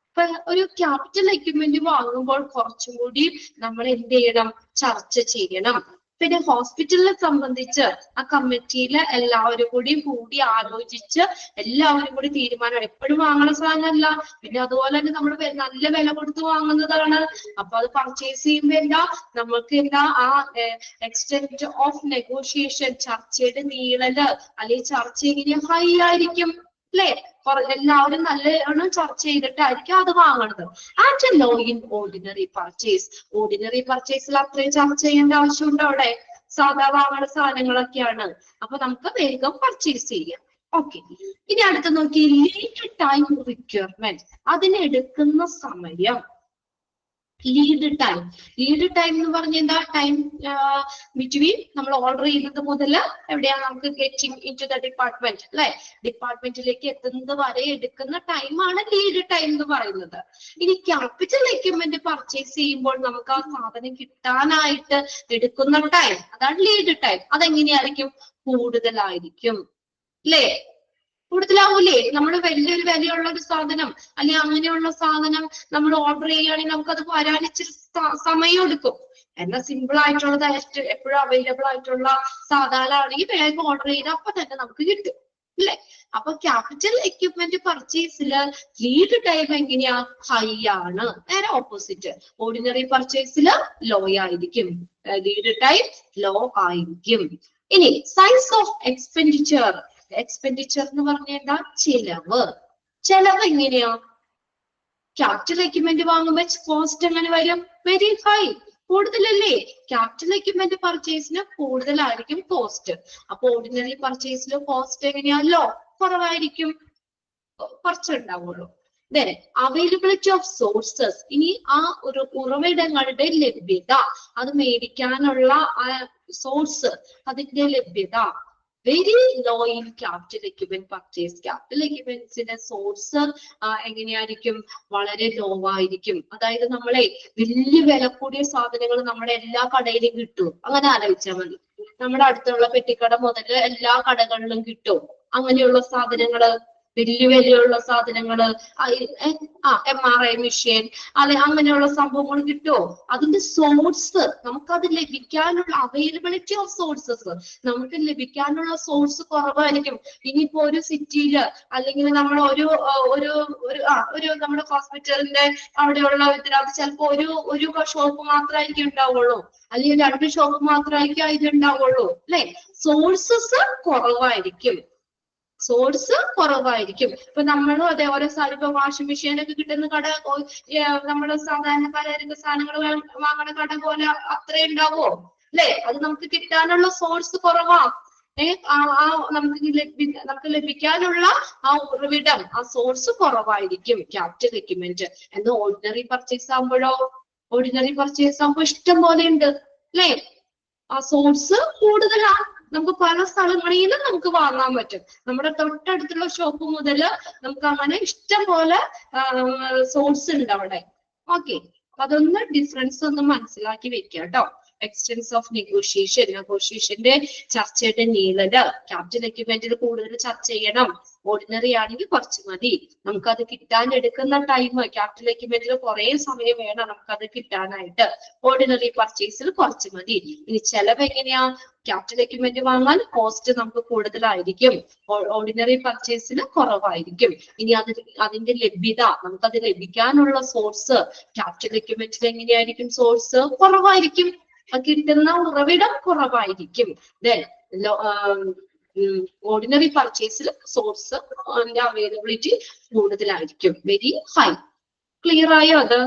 ഇപ്പൊ ഒരു ക്യാപിറ്റൽ എക്യുപ്മെന്റ് വാങ്ങുമ്പോൾ കുറച്ചും കൂടി നമ്മൾ എന്ത് ചെയ്യണം? ചർച്ച ചെയ്യണം. പിന്നെ ഹോസ്പിറ്റലിനെ സംബന്ധിച്ച് ആ കമ്മിറ്റിയില് എല്ലാവരും കൂടി ആലോചിച്ച് എല്ലാവരും കൂടി തീരുമാനം. എപ്പോഴും വാങ്ങുന്ന സാധനമല്ല, പിന്നെ അതുപോലെ തന്നെ നമ്മൾ നല്ല വില കൊടുത്ത് വാങ്ങുന്നതാണ്. അപ്പൊ അത് പർച്ചേസ് ചെയ്യുമ്പോ എന്താ നമ്മൾക്ക് എന്താ ആ എക്സ്റ്റെന്റ് ഓഫ് നെഗോഷിയേഷൻ, ചർച്ചയുടെ നീളല് അല്ലെങ്കിൽ ചർച്ച എങ്ങനെ ഹൈ ആയിരിക്കും അല്ലെ? എല്ലാവരും നല്ലോണം ചർച്ച ചെയ്തിട്ടായിരിക്കും അത് വാങ്ങുന്നത്. And low in ordinary purchase. Ordinary പർച്ചേസിൽ അത്രയും ചർച്ച ചെയ്യേണ്ട ആവശ്യമുണ്ടോ? അവിടെ സാധാ വാങ്ങുന്ന സാധനങ്ങളൊക്കെയാണ്. അപ്പൊ നമുക്ക് വേഗം പർച്ചേസ് ചെയ്യാം. ഓക്കെ, ഇനി അടുത്ത് നോക്കി, ലേറ്റ് ടൈം റിക്വയർമെന്റ്. അതിനെടുക്കുന്ന സമയം. ലീഡ് ടൈം എന്ന് പറഞ്ഞ എന്താ? ടൈം ബിറ്റ്വീൻ നമ്മൾ ഓർഡർ ചെയ്യുന്നത് മുതൽ എവിടെയാണ് നമുക്ക് getting into the department, അല്ലെ? ഡിപ്പാർട്ട്മെന്റിലേക്ക് എത്തുന്നത് വരെ എടുക്കുന്ന ടൈമാണ് ലീഡ് ടൈം എന്ന് പറയുന്നത്. ഇനി ക്യാപിറ്റൽ എക്യുപ്മെന്റ് പർച്ചേസ് ചെയ്യുമ്പോൾ നമുക്ക് ആ സാധനം കിട്ടാനായിട്ട് എടുക്കുന്ന ടൈം, അതാണ് ലീഡ് ടൈം. അതെങ്ങനെയായിരിക്കും? കൂടുതലായിരിക്കും, അല്ലേ? കൂടുതലാവൂലേ? നമ്മൾ വലിയൊരു വിലയുള്ള ഒരു സാധനം അല്ലെങ്കിൽ അങ്ങനെയുള്ള സാധനം നമ്മൾ ഓർഡർ ചെയ്യുകയാണെങ്കിൽ നമുക്കത് വരാൻ ഇച്ചിരി സമയം എടുക്കും. എന്നാൽ സിമ്പിൾ ആയിട്ടുള്ളത് എപ്പോഴും അവൈലബിൾ ആയിട്ടുള്ള സാധാരണ ആണെങ്കിൽ വേഗം ഓർഡർ ചെയ്താൽ അപ്പൊ തന്നെ നമുക്ക് കിട്ടും, അല്ലെ? അപ്പൊ ക്യാപിറ്റൽ എക്യുപ്മെന്റ് പർച്ചേസില് ലീഡ് ടൈം എങ്ങനെയാ? ഹൈ ആണ്. നേരെ ഓപ്പോസിറ്റ് ഓർഡിനറി പർച്ചേസില് ലോ ആയിരിക്കും, ലീഡ് ടൈം ലോ ആയിരിക്കും. ഇനി സൈസ് ഓഫ് എക്സ്പെൻഡിച്ചർ എന്ന് പറഞ്ഞാൽ എന്താ? ചെലവ് എങ്ങനെയാ? ക്യാപിറ്റൽ എക്യുപ്മെന്റ് വാങ്ങുമ്പോൾ കോസ്റ്റ് എങ്ങനെ വരും? വെരി ഹൈ, കൂടുതലല്ലേ? ക്യാപിറ്റൽ എക്യുപ്മെന്റ് പർച്ചേസിന് കൂടുതലായിരിക്കും കോസ്റ്റ്. അപ്പൊ ഓർഡിനറി പർച്ചേസിൽ കോസ്റ്റ് എങ്ങനെയാ? ലോ, കുറവായിരിക്കും, കുറച്ചുണ്ടാവുള്ളൂ. then അവൈലബിലിറ്റി ഓഫ് സോഴ്സസ്, ഇനി ആ ഒരു ഉറവിടങ്ങളുടെ ലഭ്യത, അത് മേടിക്കാനുള്ള സോഴ്സ്, അതിന്റെ ലഭ്യത very low in capital equipment purchase. Capital എക്യുപ്മെന്റ്സിന്റെ സോഴ്സ് എങ്ങനെയായിരിക്കും? വളരെ ലോ ആയിരിക്കും. അതായത് നമ്മളെ വലിയ വില കൂടിയ സാധനങ്ങൾ നമ്മുടെ എല്ലാ കടയിലും കിട്ടും, അങ്ങനെ ആലോചിച്ചാൽ മതി. നമ്മുടെ അടുത്തുള്ള പെട്ടിക്കട മുതൽ എല്ലാ കടകളിലും കിട്ടും അങ്ങനെയുള്ള സാധനങ്ങള്, വലിയ വിലയുള്ള സാധനങ്ങള്, MRI മെഷീൻ, അല്ലെ, അങ്ങനെയുള്ള സംഭവങ്ങൾ കിട്ടുമോ? അതിന്റെ സോഴ്സ്, നമുക്കത് ലഭിക്കാനുള്ള അവൈലബിലിറ്റി ഓഫ് സോഴ്സസ്, നമുക്ക് ലഭിക്കാനുള്ള സോഴ്സ് കുറവായിരിക്കും. ഇനിയിപ്പോ ഒരു സിറ്റിയില് അല്ലെങ്കിൽ നമ്മൾ ഒരു നമ്മുടെ ഹോസ്പിറ്റലിന്റെ അവിടെയുള്ള ഇതിനകത്ത് ചിലപ്പോ ഒരു ഷോപ്പ് മാത്രമായിരിക്കും ഉണ്ടാവുള്ളൂ, അല്ലെങ്കിൽ 2 ഷോപ്പ് മാത്രമായിരിക്കും ഇത് ഉണ്ടാവുള്ളൂ, അല്ലെ? സോഴ്സസ് കുറവായിരിക്കും, ഇപ്പൊ നമ്മളും അതേപോലെ ഇപ്പൊ വാഷിംഗ് മെഷീൻ ഒക്കെ കിട്ടുന്ന കട നമ്മുടെ സാധാരണ പലചരക്ക് സാധനങ്ങൾ വാങ്ങുന്ന കട പോലെ അത്രേ ഉണ്ടാവോ? അല്ലെ? അത് നമുക്ക് കിട്ടാനുള്ള സോഴ്സ് കുറവാ. നമുക്ക് ലഭിക്കാനുള്ള ആ ഉറവിടം, ആ സോഴ്സ് കുറവായിരിക്കും ക്യാപിറ്റൽ എക്യുപ്മെന്റ്. എന്നാൽ ഓർഡിനറി പർച്ചേസ് ആകുമ്പോ ഇഷ്ടം പോലെ ഉണ്ട്, അല്ലെ? ആ സോഴ്സ് കൂടുതലാണ്, നമുക്ക് പല സ്ഥലങ്ങളിലും നമുക്ക് വാങ്ങാൻ പറ്റും. നമ്മുടെ തൊട്ടടുത്തുള്ള ഷോപ്പ് മുതൽ നമുക്ക് അങ്ങനെ ഇഷ്ടം പോലെ സോഴ്സ് ഉണ്ട് അവിടെ. ഓക്കെ, അതൊന്ന് ഡിഫറൻസ് ഒന്ന് മനസ്സിലാക്കി വെക്കുക കേട്ടോ. എക്സ്റ്റെൻസ് ഓഫ് നെഗോഷിയേഷന്റെ ചർച്ചയുടെ നീളത, ക്യാപിറ്റൽ എക്യുപ്മെന്റിൽ കൂടുതൽ ചർച്ച ചെയ്യണം, ഓർഡിനറി ആണെങ്കിൽ കുറച്ച് മതി. നമുക്കത് കിട്ടാൻ എടുക്കുന്ന ടൈം, ക്യാപിറ്റൽ എക്യുപ്മെന്റിൽ കുറെ സമയം വേണം നമുക്കത് കിട്ടാനായിട്ട്, ഓർഡിനറി പർച്ചേസിൽ കുറച്ച് മതി. ഇനി ചെലവ് എങ്ങനെയാ? ക്യാപിറ്റൽ എക്യുപ്മെന്റ് വാങ്ങാൻ കോസ്റ്റ് നമുക്ക് കൂടുതലായിരിക്കും, ഓർഡിനറി പർച്ചേസിൽ കുറവായിരിക്കും. ഇനി അതിന്റെ ലഭ്യത, നമുക്കത് ലഭിക്കാനുള്ള സോഴ്സ്, ക്യാപിറ്റൽ എക്യുപ്മെന്റിൽ എങ്ങനെയായിരിക്കും? സോഴ്സ് കുറവായിരിക്കും, കിട്ടുന്ന ഉറവിടം കുറവായിരിക്കും. ദെൻ ഓർഡിനറി പർച്ചേസിൽ സോഴ്സ് അവൈലബിലിറ്റി കൂടുതലായിരിക്കും, വെരി ഹൈ. ക്ലിയർ ആയോ? അത്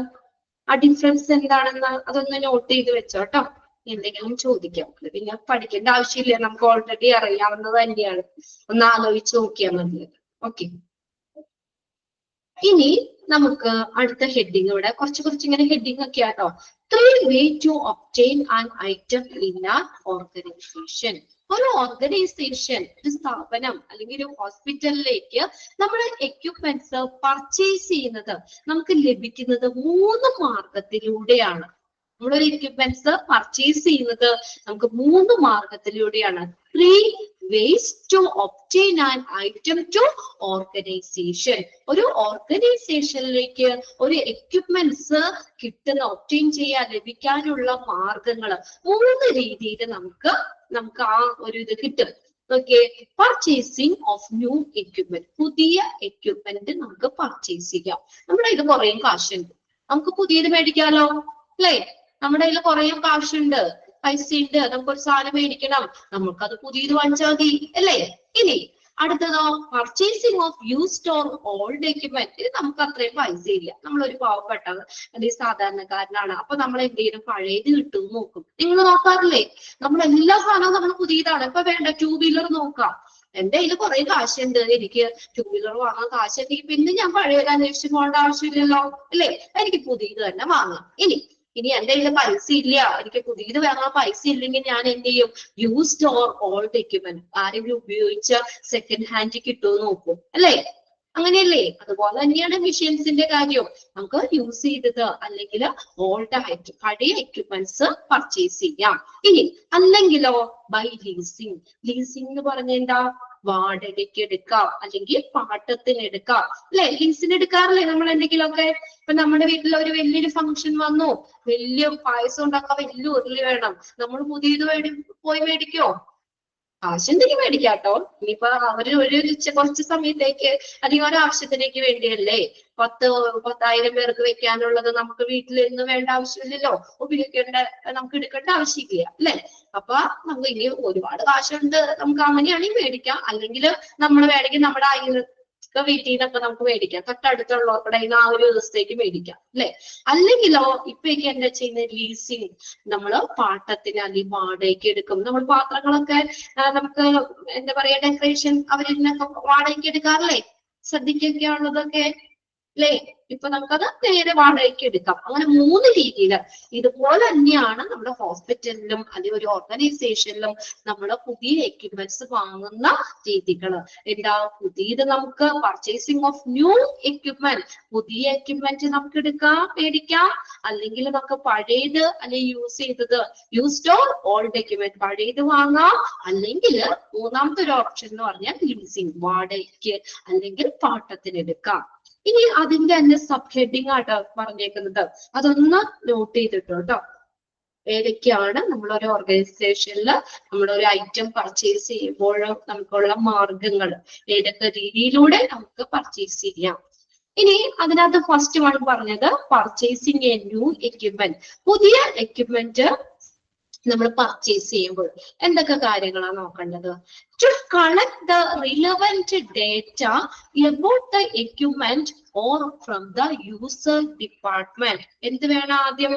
ആ ഡിഫറൻസ് എന്താണെന്ന് അതൊന്ന് നോട്ട് ചെയ്ത് വെച്ചോ കേട്ടോ. എന്തെങ്കിലും ചോദിക്കാം, പിന്നെ പഠിക്കേണ്ട ആവശ്യമില്ല, നമുക്ക് ഓൾറെഡി അറിയാവുന്നത് തന്നെയാണ്. ഒന്ന് ആലോചിച്ച് നോക്കിയാൽ മതി. ഓക്കെ, ഇനി നമുക്ക് അടുത്ത ഹെഡിങ്, ഇവിടെ കുറച്ച് ഇങ്ങനെ ഹെഡിങ് ഒക്കെ ആട്ടോ. 3 ways to obtain an item in an organization. ഒരു ഓർഗനൈസേഷൻ, ഒരു സ്ഥാപനം അല്ലെങ്കിൽ ഒരു ഹോസ്പിറ്റലിലേക്ക് നമ്മുടെ എക്യുപ്മെന്റ്സ് പർച്ചേസ് ചെയ്യുന്നത് നമുക്ക് ലഭിക്കുന്നത് 3 മാർഗത്തിലൂടെയാണ്. നമ്മളൊരു എക്യുപ്മെന്റ്സ് പർച്ചേസ് ചെയ്യുന്നത് നമുക്ക് 3 മാർഗത്തിലൂടെയാണ്. 3 ways to obtain an item to organization. ഒരു ഓർഗനൈസേഷനിലേക്ക് ഒരു എക്യുപ്മെന്റ്സ് ഒബ്റ്റെയിൻ ചെയ്യാൻ ലഭിക്കാനുള്ള മാർഗങ്ങൾ 3 രീതിയിൽ നമുക്ക് ആ ഒരു ഇത് കിട്ടും. Okay, purchasing of new equipment, പുതിയ എക്യുപ്മെന്റ് നമുക്ക് പർച്ചേസ് ചെയ്യാം. നമ്മുടെ കയ്യിൽ കുറേ കാശുണ്ട്, നമുക്ക് പുതിയത് മേടിക്കാലോ, അല്ലേ? നമ്മുടെ കയ്യിൽ കുറേ കാശുണ്ട്, പൈസ ഉണ്ട്, നമുക്കൊരു സാധനം മേടിക്കണം, നമുക്കത് പുതിയത് വാങ്ങിച്ചാൽ മതി, അല്ലേ? ഇനി അടുത്തതോ purchasing of used or old equipment. നമുക്ക് അത്രയും പൈസ ഇല്ല, നമ്മളൊരു പാവപ്പെട്ട അല്ലെങ്കിൽ സാധാരണക്കാരനാണ്, അപ്പൊ നമ്മൾ എന്തെങ്കിലും പഴയത് കിട്ടും നോക്കും. നിങ്ങൾ നോക്കാറില്ലേ? നമ്മൾ എല്ലാ സാധനവും നമ്മൾ പുതിയതാണ്. ഇപ്പൊ വേണ്ട 2 വീലർ നോക്കാം, എന്റെ കയ്യിൽ കുറെ കാശുണ്ട്, എനിക്ക് 2 വീലർ വാങ്ങാൻ കാശുണ്ടെങ്കിൽ പിന്നെ ഞാൻ പഴയത് അന്വേഷിച്ച് പോകേണ്ട ആവശ്യമില്ലല്ലോ, അല്ലേ? എനിക്ക് പുതിയത് തന്നെ വാങ്ങാം. ഇനി എന്റെ കയ്യിൽ പൈസ ഇല്ല, എനിക്ക് പുതിയത് വാങ്ങാൻ പൈസ ഇല്ലെങ്കിൽ ഞാൻ എന്ത് ചെയ്യും? യൂസ്ഡ് ഓർ ഓൾഡ് എക്യുപ്മെന്റ്, ആരെങ്കിലും ഉപയോഗിച്ച സെക്കൻഡ് ഹാൻഡ് കിട്ടുമോ നോക്കും, അല്ലേ? അങ്ങനെയല്ലേ? അതുപോലെ തന്നെയാണ് മെഷീൻസിന്റെ കാര്യം. നമുക്ക് യൂസ് ചെയ്തത് അല്ലെങ്കിൽ ഓൾഡ് ആയിട്ട് പഴയ എക്യുപ്മെന്റ്സ് പർച്ചേസ് ചെയ്യാം. ഇനി അല്ലെങ്കിലോ ബൈ ലീസിങ്. ലീസിങ് എന്ന് പറഞ്ഞെന്താ? വാടകയ്ക്ക് എടുക്കാം അല്ലെങ്കിൽ പാട്ടത്തിന് എടുക്കാം, അല്ലെ? ലീസിന് എടുക്കാറില്ലേ നമ്മൾ എന്തെങ്കിലുമൊക്കെ? ഇപ്പൊ നമ്മുടെ വീട്ടിൽ ഒരു വലിയൊരു ഫംഗ്ഷൻ വന്നു, വലിയ പായസം ഉണ്ടാക്കാൻ വലിയ ഉരുളി വേണം, നമ്മൾ പുതിയത് പോയി മേടിക്കോ? കാശുണ്ടെങ്കിൽ മേടിക്കാട്ടോ. ഇനിയിപ്പോ അവര് കുറച്ച് സമയത്തേക്ക് അല്ലെങ്കിൽ ഒരാവശ്യത്തിലേക്ക് വേണ്ടിയല്ലേ, 10,000 പേർക്ക് വെക്കാനുള്ളത് നമുക്ക് വീട്ടിലിരുന്ന് വേണ്ട ആവശ്യമില്ലല്ലോ, ഉപയോഗിക്കേണ്ട, നമുക്ക് എടുക്കേണ്ട ആവശ്യമില്ല, അല്ലെ? അപ്പൊ നമുക്ക് ഇനി ഒരുപാട് കാശുണ്ട്, നമുക്ക് അങ്ങനെയാണെങ്കിൽ മേടിക്കാം. അല്ലെങ്കിൽ നമ്മൾ വേണമെങ്കിൽ നമ്മുടെ വീട്ടിൽ നിന്നൊക്കെ നമുക്ക് മേടിക്കാം, തൊട്ടടുത്തുള്ളവരുടെ ആ ഒരു ദിവസത്തേക്ക് മേടിക്കാം, അല്ലെ? അല്ലെങ്കിലോ ഇപ്പൊക്കെ എന്താ ചെയ്യുന്നത്? ലീസിങ്, നമ്മള് പാട്ടത്തിന് അല്ലെങ്കിൽ വാടകയ്ക്ക് എടുക്കും. നമ്മൾ പാത്രങ്ങളൊക്കെ നമുക്ക് എന്താ പറയാ, ഡെക്കറേഷൻ അവരിന്നൊക്കെ വാടകയ്ക്ക് എടുക്കാറില്ലേ? ശ്രദ്ധിക്കൊക്കെ ഉള്ളതൊക്കെ, അല്ലേ? ഇപ്പൊ നമുക്കത് നേരെ വാടകയ്ക്ക് എടുക്കാം. അങ്ങനെ 3 രീതിയിൽ ഇതുപോലെ തന്നെയാണ് നമ്മുടെ ഹോസ്പിറ്റലിലും അല്ലെങ്കിൽ ഒരു ഓർഗനൈസേഷനിലും നമ്മുടെ പുതിയ എക്യുപ്മെന്റ്സ് വാങ്ങുന്ന രീതികൾ. എന്താ? പുതിയത് നമുക്ക് പർച്ചേസിങ് ഓഫ് ന്യൂ എക്യുപ്മെന്റ്, പുതിയ എക്യുപ്മെന്റ് നമുക്ക് മേടിക്കാം. അല്ലെങ്കിൽ നമുക്ക് പഴയത് അല്ലെങ്കിൽ യൂസ് ചെയ്തത്, യൂസ്ഡ് ഓർ ഓൾഡ് എക്യുപ്മെന്റ്, പഴയത് വാങ്ങാം. അല്ലെങ്കിൽ മൂന്നാമത്തെ ഒരു ഓപ്ഷൻ എന്ന് പറഞ്ഞാൽ ലീസിങ്, വാടകയ്ക്ക് അല്ലെങ്കിൽ പാട്ടത്തിന് എടുക്കാം. ഇനി അതിന്റെ തന്നെ സബ് ഹെഡിങ് ആയിട്ട് പറഞ്ഞേക്കുന്നത്, അതൊന്ന് നോട്ട് ചെയ്തിട്ടോ കേട്ടോ. ഏതൊക്കെയാണ് നമ്മളൊരു ഓർഗനൈസേഷനിൽ നമ്മളൊരു ഐറ്റം പർച്ചേസ് ചെയ്യുമ്പോൾ നമുക്കുള്ള മാർഗങ്ങൾ, ഏതൊക്കെ രീതിയിലൂടെ നമുക്ക് പർച്ചേസ് ചെയ്യാം. ഇനി അതിനകത്ത് ഫസ്റ്റ് വൺ പറഞ്ഞത് പർച്ചേസിങ് എ ന്യൂ എക്യുപ്മെന്റ്. പുതിയ എക്യുപ്മെന്റ് നമ്മൾ പർച്ചേസ് ചെയ്യുമ്പോൾ എന്തൊക്കെ കാര്യങ്ങളാണ് നോക്കേണ്ടത്? To collect the relevant data about the equipment or from the user department. എന്ത് വേണം ആദ്യം?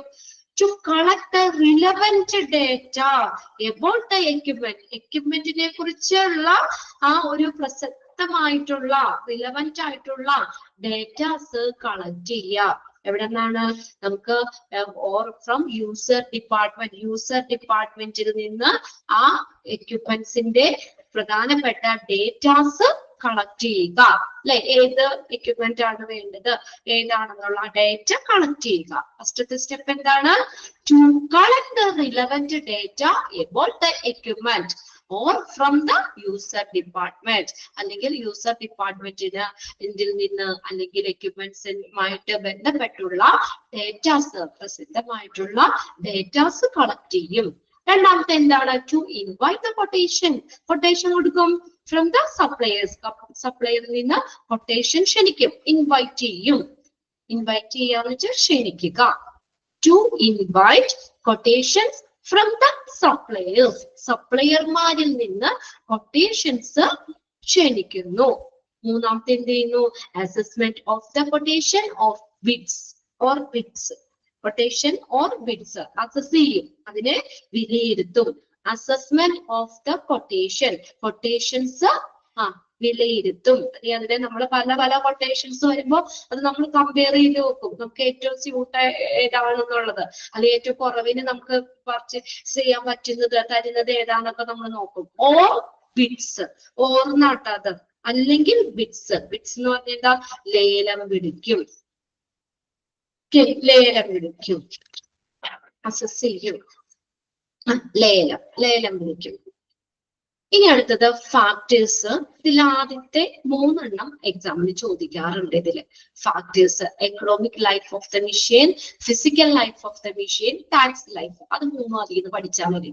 To collect the relevant data about the equipment. എക്യുപ്മെന്റിനെ കുറിച്ചുള്ള ആ ഒരു പ്രസക്തമായിട്ടുള്ള റിലവന്റ് ആയിട്ടുള്ള ഡേറ്റാസ് കളക്ട് ചെയ്യുക. എവിടെ നിന്നാണ്? നമുക്ക് or from user department. User ഡിപ്പാർട്ട്മെന്റിൽ നിന്ന് ആ എക്യുപ്മെന്റ്സിന്റെ പ്രധാനപ്പെട്ട ഡേറ്റാസ് കളക്ട് ചെയ്യുക, അല്ലെ? ഏത് എക്യുപ്മെന്റ് ആണ് വേണ്ടത്, ഏതാണെന്നുള്ള ഡേറ്റ കളക്ട് ചെയ്യുക. ഫസ്റ്റത്തെ സ്റ്റെപ്പ് എന്താണ്? To collect the relevant data about the equipment or from the user department. അല്ലെങ്കിൽ യൂസർ ഡിപ്പാർട്ട്മെന്റിന് ഇതിൽ നിന്ന് അല്ലെങ്കിൽ എക്യുപ്മെന്റ്സുമായിട്ട് ബന്ധപ്പെട്ടുള്ള ഡേറ്റാസ്, പ്രസിദ്ധമായിട്ടുള്ള ഡേറ്റാസ് കളക്ട് ചെയ്യും. രണ്ടാമത്തെ എന്താണ്? To invite the quotation. Quotation കൊടുക്കും ഫ്രം ദ സപ്ലയേഴ്സ്. സപ്ലയറിൽ നിന്ന് കൊട്ടേഷൻ ക്ഷണിക്കും, ഇൻവൈറ്റ് ചെയ്യും. ഇൻവൈറ്റ് ചെയ്യാന്ന് വെച്ചാൽ ക്ഷണിക്കുക. To invite quotations from the suppliers. സപ്ലയർമാരിൽ നിന്ന് കൊട്ടേഷൻസ് ക്ഷണിക്കുന്നു. മൂന്നാമത്തെ എന്ത് ചെയ്യുന്നു? Assessment of the quotation of bids or bids. Quotation or bids assess ചെയ്യും, അതിനെ വിലയിരുത്തും. Assessment of the quotation, quotations വിലയിരുത്തും. അതിനെ നമ്മൾ പല കൊട്ടേഷൻസ് വരുമ്പോൾ അത് നമ്മൾ കമ്പയർ ചെയ്ത് നോക്കും, നമുക്ക് ഏറ്റവും സ്യൂട്ട് ഏതാണെന്നുള്ളത്, അല്ലെങ്കിൽ ഏറ്റവും കുറവിന് നമുക്ക് പർച്ചേസ് ചെയ്യാൻ പറ്റുന്നത് തരുന്നത് ഏതാണെന്നൊക്കെ നമ്മൾ നോക്കും. ഓർ ബിഡ്സ്, ഓർന്നാട്ടത്, അല്ലെങ്കിൽ ബിഡ്സ്. ബിഡ്സ് എന്ന് പറഞ്ഞാൽ എന്താ? ലേലം വിളിക്കും, ലേലം വിളിക്കും, അസസ് ചെയ്യും, ലേലം വിളിക്കും. ഇനി അടുത്തത് ഫാക്ടേഴ്സ്. ഇതിൽ ആദ്യത്തെ 3 എക്സാമിന് ചോദിക്കാറുണ്ട്. ഇതില് factors: economic life of the machine, physical life of the machine, tax life. അത് 3 അധികം പഠിച്ചാൽ മതി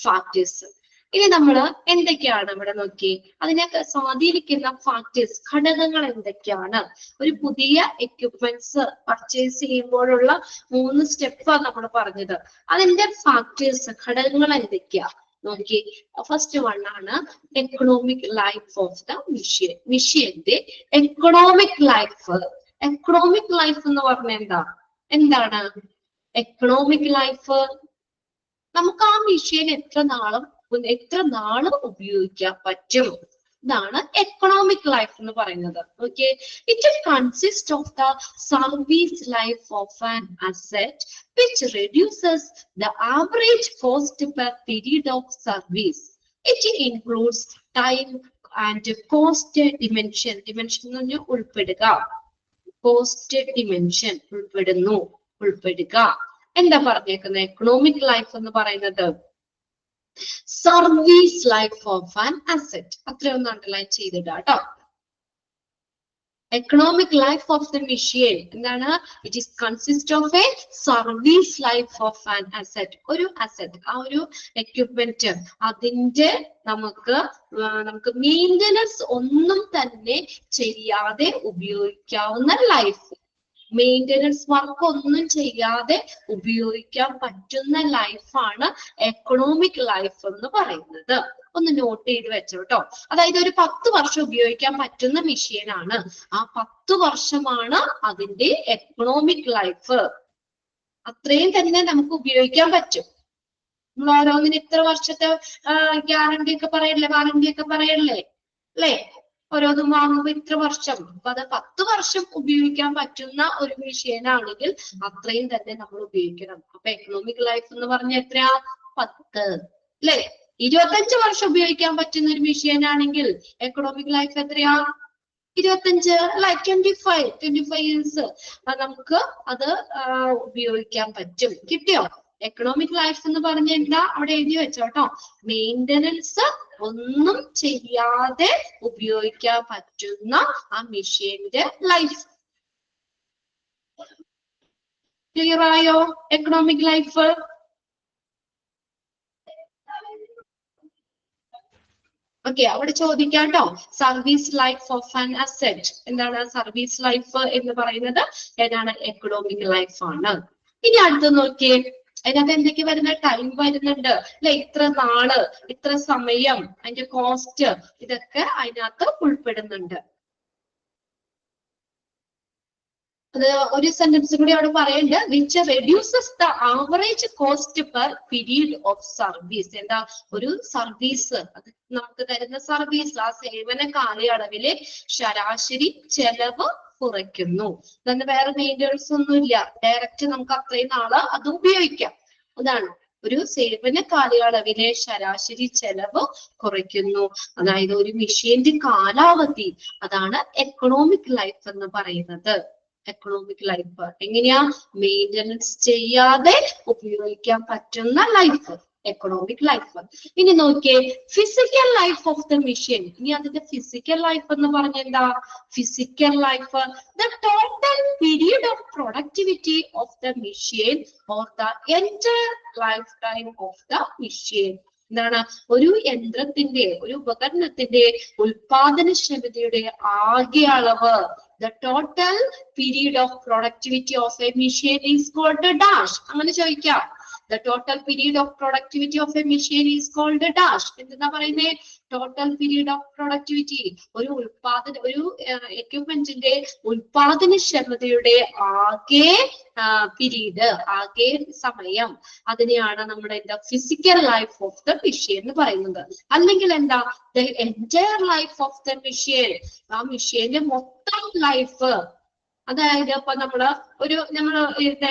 ഫാക്ടേഴ്സ്. ഇനി നമ്മൾ എന്തൊക്കെയാണ് ഇവിടെ നോക്കി, അതിനെ സ്വാധീനിക്കുന്ന ഫാക്ടേഴ്സ്, ഘടകങ്ങൾ എന്തൊക്കെയാണ്? ഒരു പുതിയ എക്യുപ്മെന്റ്സ് പർച്ചേസ് ചെയ്യുമ്പോഴുള്ള 3 സ്റ്റെപ്പാണ് നമ്മൾ പറഞ്ഞത്. അതിന്റെ ഫാക്ടേഴ്സ്, ഘടകങ്ങൾ എന്തൊക്കെയാ നോക്കി. ഫസ്റ്റ് വൺ ആണ് economic life of the machine. മെഷീന്റെ എക്കണോമിക് ലൈഫ്. എക്കണോമിക് ലൈഫ് എന്ന് പറഞ്ഞാൽ എന്താണ് എക്കണോമിക് ലൈഫ്? നമുക്ക് ആ മെഷീൻ എത്ര നാള് ഉപയോഗിക്കാൻ പറ്റും, ഇതാണ് എക്കണോമിക് ലൈഫ് എന്ന് പറയുന്നത്. Okay, it consist of the service life of an asset which reduces the average cost per period of service. It includes time and cost dimension. Dimension എന്ന് പറഞ്ഞാൽ ഉൾപ്പെടുക, കോസ്റ്റ് ഡിമെൻഷൻ ഉൾപ്പെടുക. എന്താ പറഞ്ഞേക്കുന്നത്? എക്കണോമിക് ലൈഫ് എന്ന് പറയുന്നത് service life of an asset. അത്രയൊന്ന് അണ്ടർലൈൻ ചെയ്തിടാം കേട്ടോ. Economic life of the machine എന്താണ്? It is consist of a service life of an asset. ഒരു അസെറ്റ്, ആ ഒരു എക്യുപ്മെന്റ്, അതിന്റെ നമുക്ക് മെയിൻ്റനൻസ് ഒന്നും തന്നെ ചെയ്യാതെ ഉപയോഗിക്കാവുന്ന ലൈഫ്, മെയിൻ്റനൻസ് വർക്ക് ഒന്നും ചെയ്യാതെ ഉപയോഗിക്കാൻ പറ്റുന്ന ലൈഫാണ് എക്കണോമിക് ലൈഫ് എന്ന് പറയുന്നത്. ഒന്ന് നോട്ട് ചെയ്ത് വെച്ചോ കേട്ടോ. അതായത് ഒരു 10 വർഷം ഉപയോഗിക്കാൻ പറ്റുന്ന മെഷീനാണ്, ആ 10 വർഷമാണ് അതിന്റെ എക്കണോമിക് ലൈഫ്. അത്രയും തന്നെ നമുക്ക് ഉപയോഗിക്കാൻ പറ്റും. നമ്മൾ ഓരോന്നിന് ഇത്ര വർഷത്തെ ഗ്യാരണ്ടി ഒക്കെ പറയല്ലേ, വാറണ്ടി ഒക്കെ പറയല്ലേ അല്ലേ? ഓരോന്നും വാങ്ങുമ്പോ ഇത്ര വർഷം, അപ്പൊ അത് 10 വർഷം ഉപയോഗിക്കാൻ പറ്റുന്ന ഒരു മെഷീനാണെങ്കിൽ അത്രയും തന്നെ നമ്മൾ ഉപയോഗിക്കണം. അപ്പൊ എക്കണോമിക് ലൈഫ് എന്ന് പറഞ്ഞാൽ എത്രയാ? 10 അല്ലേ? 25 വർഷം ഉപയോഗിക്കാൻ പറ്റുന്ന ഒരു മെഷീനാണെങ്കിൽ എക്കണോമിക് ലൈഫ് എത്രയാ? 25 അല്ലെ? 25 ഇയേഴ്സ് നമുക്ക് അത് ഉപയോഗിക്കാൻ പറ്റും. കിട്ടിയോ? എക്കണോമിക് ലൈഫ് എന്ന് പറഞ്ഞ എന്താ? അവിടെ എഴുതി വെച്ചോട്ടോ. മെയിൻ്റനൻസ് ഒന്നും ചെയ്യാതെ ഉപയോഗിക്കാൻ പറ്റുന്ന ആ മെഷീന്റെ ലൈഫ്. ക്ലിയർ ആയോ എക്കണോമിക് ലൈഫ്? ഓക്കെ, അവിടെ ചോദിക്കാം കേട്ടോ. Service life of an asset എന്താണ്? സർവീസ് ലൈഫ് എന്ന് പറയുന്നത് ഏതാണ്? എക്കണോമിക് ലൈഫ് ആണ്. ഇനി അടുത്ത് നോക്കിയേ, അതിനകത്ത് എന്തൊക്കെ വരുന്ന? ടൈം വരുന്നുണ്ട് അല്ലെ? ഇത്ര നാള്, ഇത്ര സമയം, അതിന്റെ കോസ്റ്റ്, ഇതൊക്കെ അതിനകത്ത് ഉൾപ്പെടുന്നുണ്ട്. അത് ഒരു സെന്റൻസ് കൂടി അവിടെ പറയുന്നുണ്ട്. Which reduces the average cost per period of service. എന്താ? ഒരു സർവീസ്, അത് നമുക്ക് തരുന്ന സർവീസ്, ആ സേവന കാലയളവിലെ ശരാശരി ചെലവ് കുറയ്ക്കുന്നു. തന്നെ വേറെ മെയിൻ്റനൻസ് ഒന്നുമില്ല, ഡയറക്റ്റ് നമുക്ക് അത്രയും നാള് അത് ഉപയോഗിക്കാം. അതാണ് ഒരു സേവന കാലയളവിലെ ശരാശരി ചെലവ് കുറയ്ക്കുന്നു. അതായത് ഒരു മെഷീന്റെ കാലാവധി, അതാണ് എക്കണോമിക് ലൈഫ് എന്ന് പറയുന്നത്. എക്കണോമിക് ലൈഫ് എങ്ങനെയാ? മെയിൻ്റനൻസ് ചെയ്യാതെ ഉപയോഗിക്കാൻ പറ്റുന്ന ലൈഫ്, എക്കണോമിക് ലൈഫ്. ഇനി നോക്കിയേ, physical life of the machine. ഇനി അതിന്റെ ഫിസിക്കൽ ലൈഫ് എന്ന് പറഞ്ഞ എന്താ? Physical life the total period of productivity of the machine or the entire life time of the machine. എന്താണ്? ഒരു യന്ത്രത്തിന്റെ, ഒരു ഉപകരണത്തിന്റെ ഉൽപാദനക്ഷമതയുടെ ആകെ അളവ്. The total period of productivity of a machine is called a dash. അങ്ങനെ ചോദിക്കാം. The total period of productivity of a machine is called a dash. എന്താ പറയുന്നത്? ടോട്ടൽ പീരീഡ് ഓഫ് പ്രൊഡക്ടിവിറ്റി, ഒരു എക്യുപ്മെന്റിന്റെ ഉൽപാദനക്ഷമതയുടെ ആകെ പീരീഡ്, ആകെ സമയം, അതിനെയാണ് നമ്മുടെ എന്താ? Physical life of the machine എന്ന് പറയുന്നത്. അല്ലെങ്കിൽ എന്താ? The entire life of the machine, ആ മെഷീന്റെ മൊത്തം ലൈഫ്. അതായത് ഇപ്പൊ നമ്മള്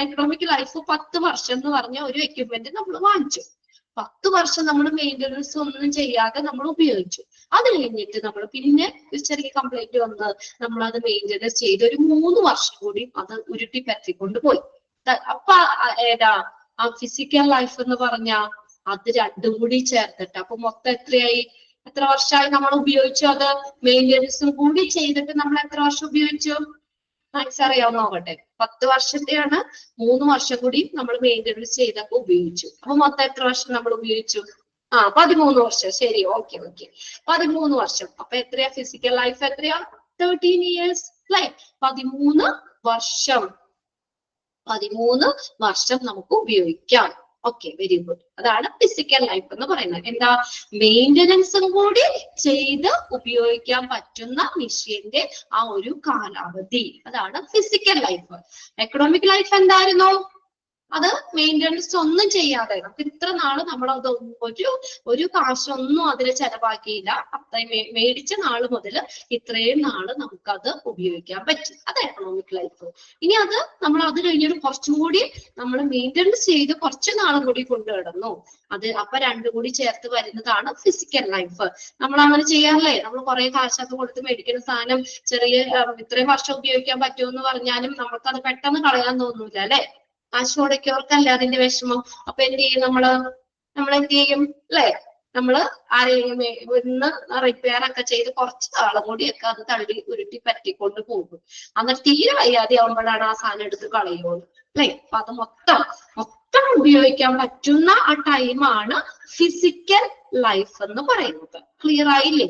എക്കണോമിക് ലൈഫ് 10 വർഷം എന്ന് പറഞ്ഞ ഒരു എക്യുപ്മെന്റ് നമ്മൾ വാങ്ങിച്ചു. 10 വർഷം നമ്മൾ മെയിൻ്റനൻസ് ഒന്നും ചെയ്യാതെ നമ്മൾ ഉപയോഗിച്ചു. അത് കഴിഞ്ഞിട്ട് നമ്മൾ പിന്നെ ഒരു ചെറിയ കംപ്ലൈന്റ് വന്ന് നമ്മൾ അത് മെയിൻ്റനൻസ് ചെയ്ത് ഒരു 3 വർഷം കൂടി അത് ഉരുട്ടി പറ്റിക്കൊണ്ട് പോയി. അപ്പൊ ഏതാ? ആ ഫിസിക്കൽ ലൈഫ് എന്ന് പറഞ്ഞ അത് രണ്ടും കൂടി ചേർത്തിട്ട് അപ്പൊ മൊത്തം എത്രയായി? എത്ര വർഷമായി നമ്മൾ ഉപയോഗിച്ചു? അത് മെയിൻ്റനൻസും കൂടി ചെയ്തിട്ട് നമ്മൾ എത്ര വർഷം ഉപയോഗിച്ചു? മാക്സ് അറിയാവുന്ന നോക്കട്ടെ. 10 വർഷത്തെയാണ്, 3 വർഷം കൂടി നമ്മൾ മെയിൻ്റനൻസ് ചെയ്തപ്പോ ഉപയോഗിച്ചു. അപ്പൊ മൊത്തം എത്ര വർഷം നമ്മൾ ഉപയോഗിച്ചു? 13 വർഷം. ശരി, ഓക്കെ 13 വർഷം. അപ്പൊ എത്രയാ ഫിസിക്കൽ ലൈഫ്? എത്രയാ? 13 ഇയേഴ്സ് അല്ലെ? 13 വർഷം. 13 വർഷം നമുക്ക് ഉപയോഗിക്കാം. Okay, very good. അതാണ് ഫിസിക്കൽ ലൈഫ് എന്ന് പറയുന്നത്. എന്താ? മെയിൻ്റനൻസും കൂടി ചെയ്ത് ഉപയോഗിക്കാൻ പറ്റുന്ന മെഷീന്റെ ആ ഒരു കാലാവധി, അതാണ് ഫിസിക്കൽ ലൈഫ്. എക്കണോമിക് ലൈഫ് എന്തായിരുന്നു? അത് മെയിൻ്റനൻസ് ഒന്നും ചെയ്യാതെ നമുക്ക് ഇത്ര നാള് നമ്മൾ അത് ഒരു കാശൊന്നും അതിന് ചെലവാക്കിയില്ല. അത്രയും മേടിച്ച നാള് മുതൽ ഇത്രയും നാള് നമുക്കത് ഉപയോഗിക്കാൻ പറ്റും. അത് എക്കണോമിക് ലൈഫ്. ഇനി അത് നമ്മൾ അത് കഴിഞ്ഞൊരു കുറച്ചും കൂടി നമ്മൾ മെയിൻ്റനൻസ് ചെയ്ത് കുറച്ച് നാളും കൂടി കൊണ്ടുകിടന്നു. അത് അപ്പൊ രണ്ടും കൂടി ചേർത്ത് വരുന്നതാണ് ഫിസിക്കൽ ലൈഫ്. നമ്മൾ അങ്ങനെ ചെയ്യാറില്ലേ? നമ്മൾ കുറെ കാശൊക്കെ കൊടുത്ത് മേടിക്കുന്ന സാധനം ചെറിയ ഇത്രയും വർഷം ഉപയോഗിക്കാൻ പറ്റുമെന്ന് പറഞ്ഞാലും നമുക്കത് പെട്ടെന്ന് കളയാൻ തോന്നൂല അല്ലെ? കാശ് മുടക്കിയവർക്കല്ല അതിന്റെ വിഷമം. അപ്പൊ എന്ത് ചെയ്യും നമ്മൾ എന്ത് ചെയ്യും അല്ലെ? നമ്മള് ആരെയും ഇന്ന് റിപ്പയർ ഒക്കെ ചെയ്ത് കുറച്ച് നാളും കൂടിയൊക്കെ അത് തള്ളി ഉരുട്ടി പറ്റിക്കൊണ്ട് പോകും. എന്നിട്ട് തീരെ വയ്യാതെ ആവുമ്പോഴാണ് ആ സാധനം എടുത്ത് കളയുള്ളൂ അല്ലെ? അപ്പൊ അത് മൊത്തം ഉപയോഗിക്കാൻ പറ്റുന്ന ആ ടൈമാണ് ഫിസിക്കൽ ലൈഫ് എന്ന് പറയുന്നത്. ക്ലിയർ ആയില്ലേ?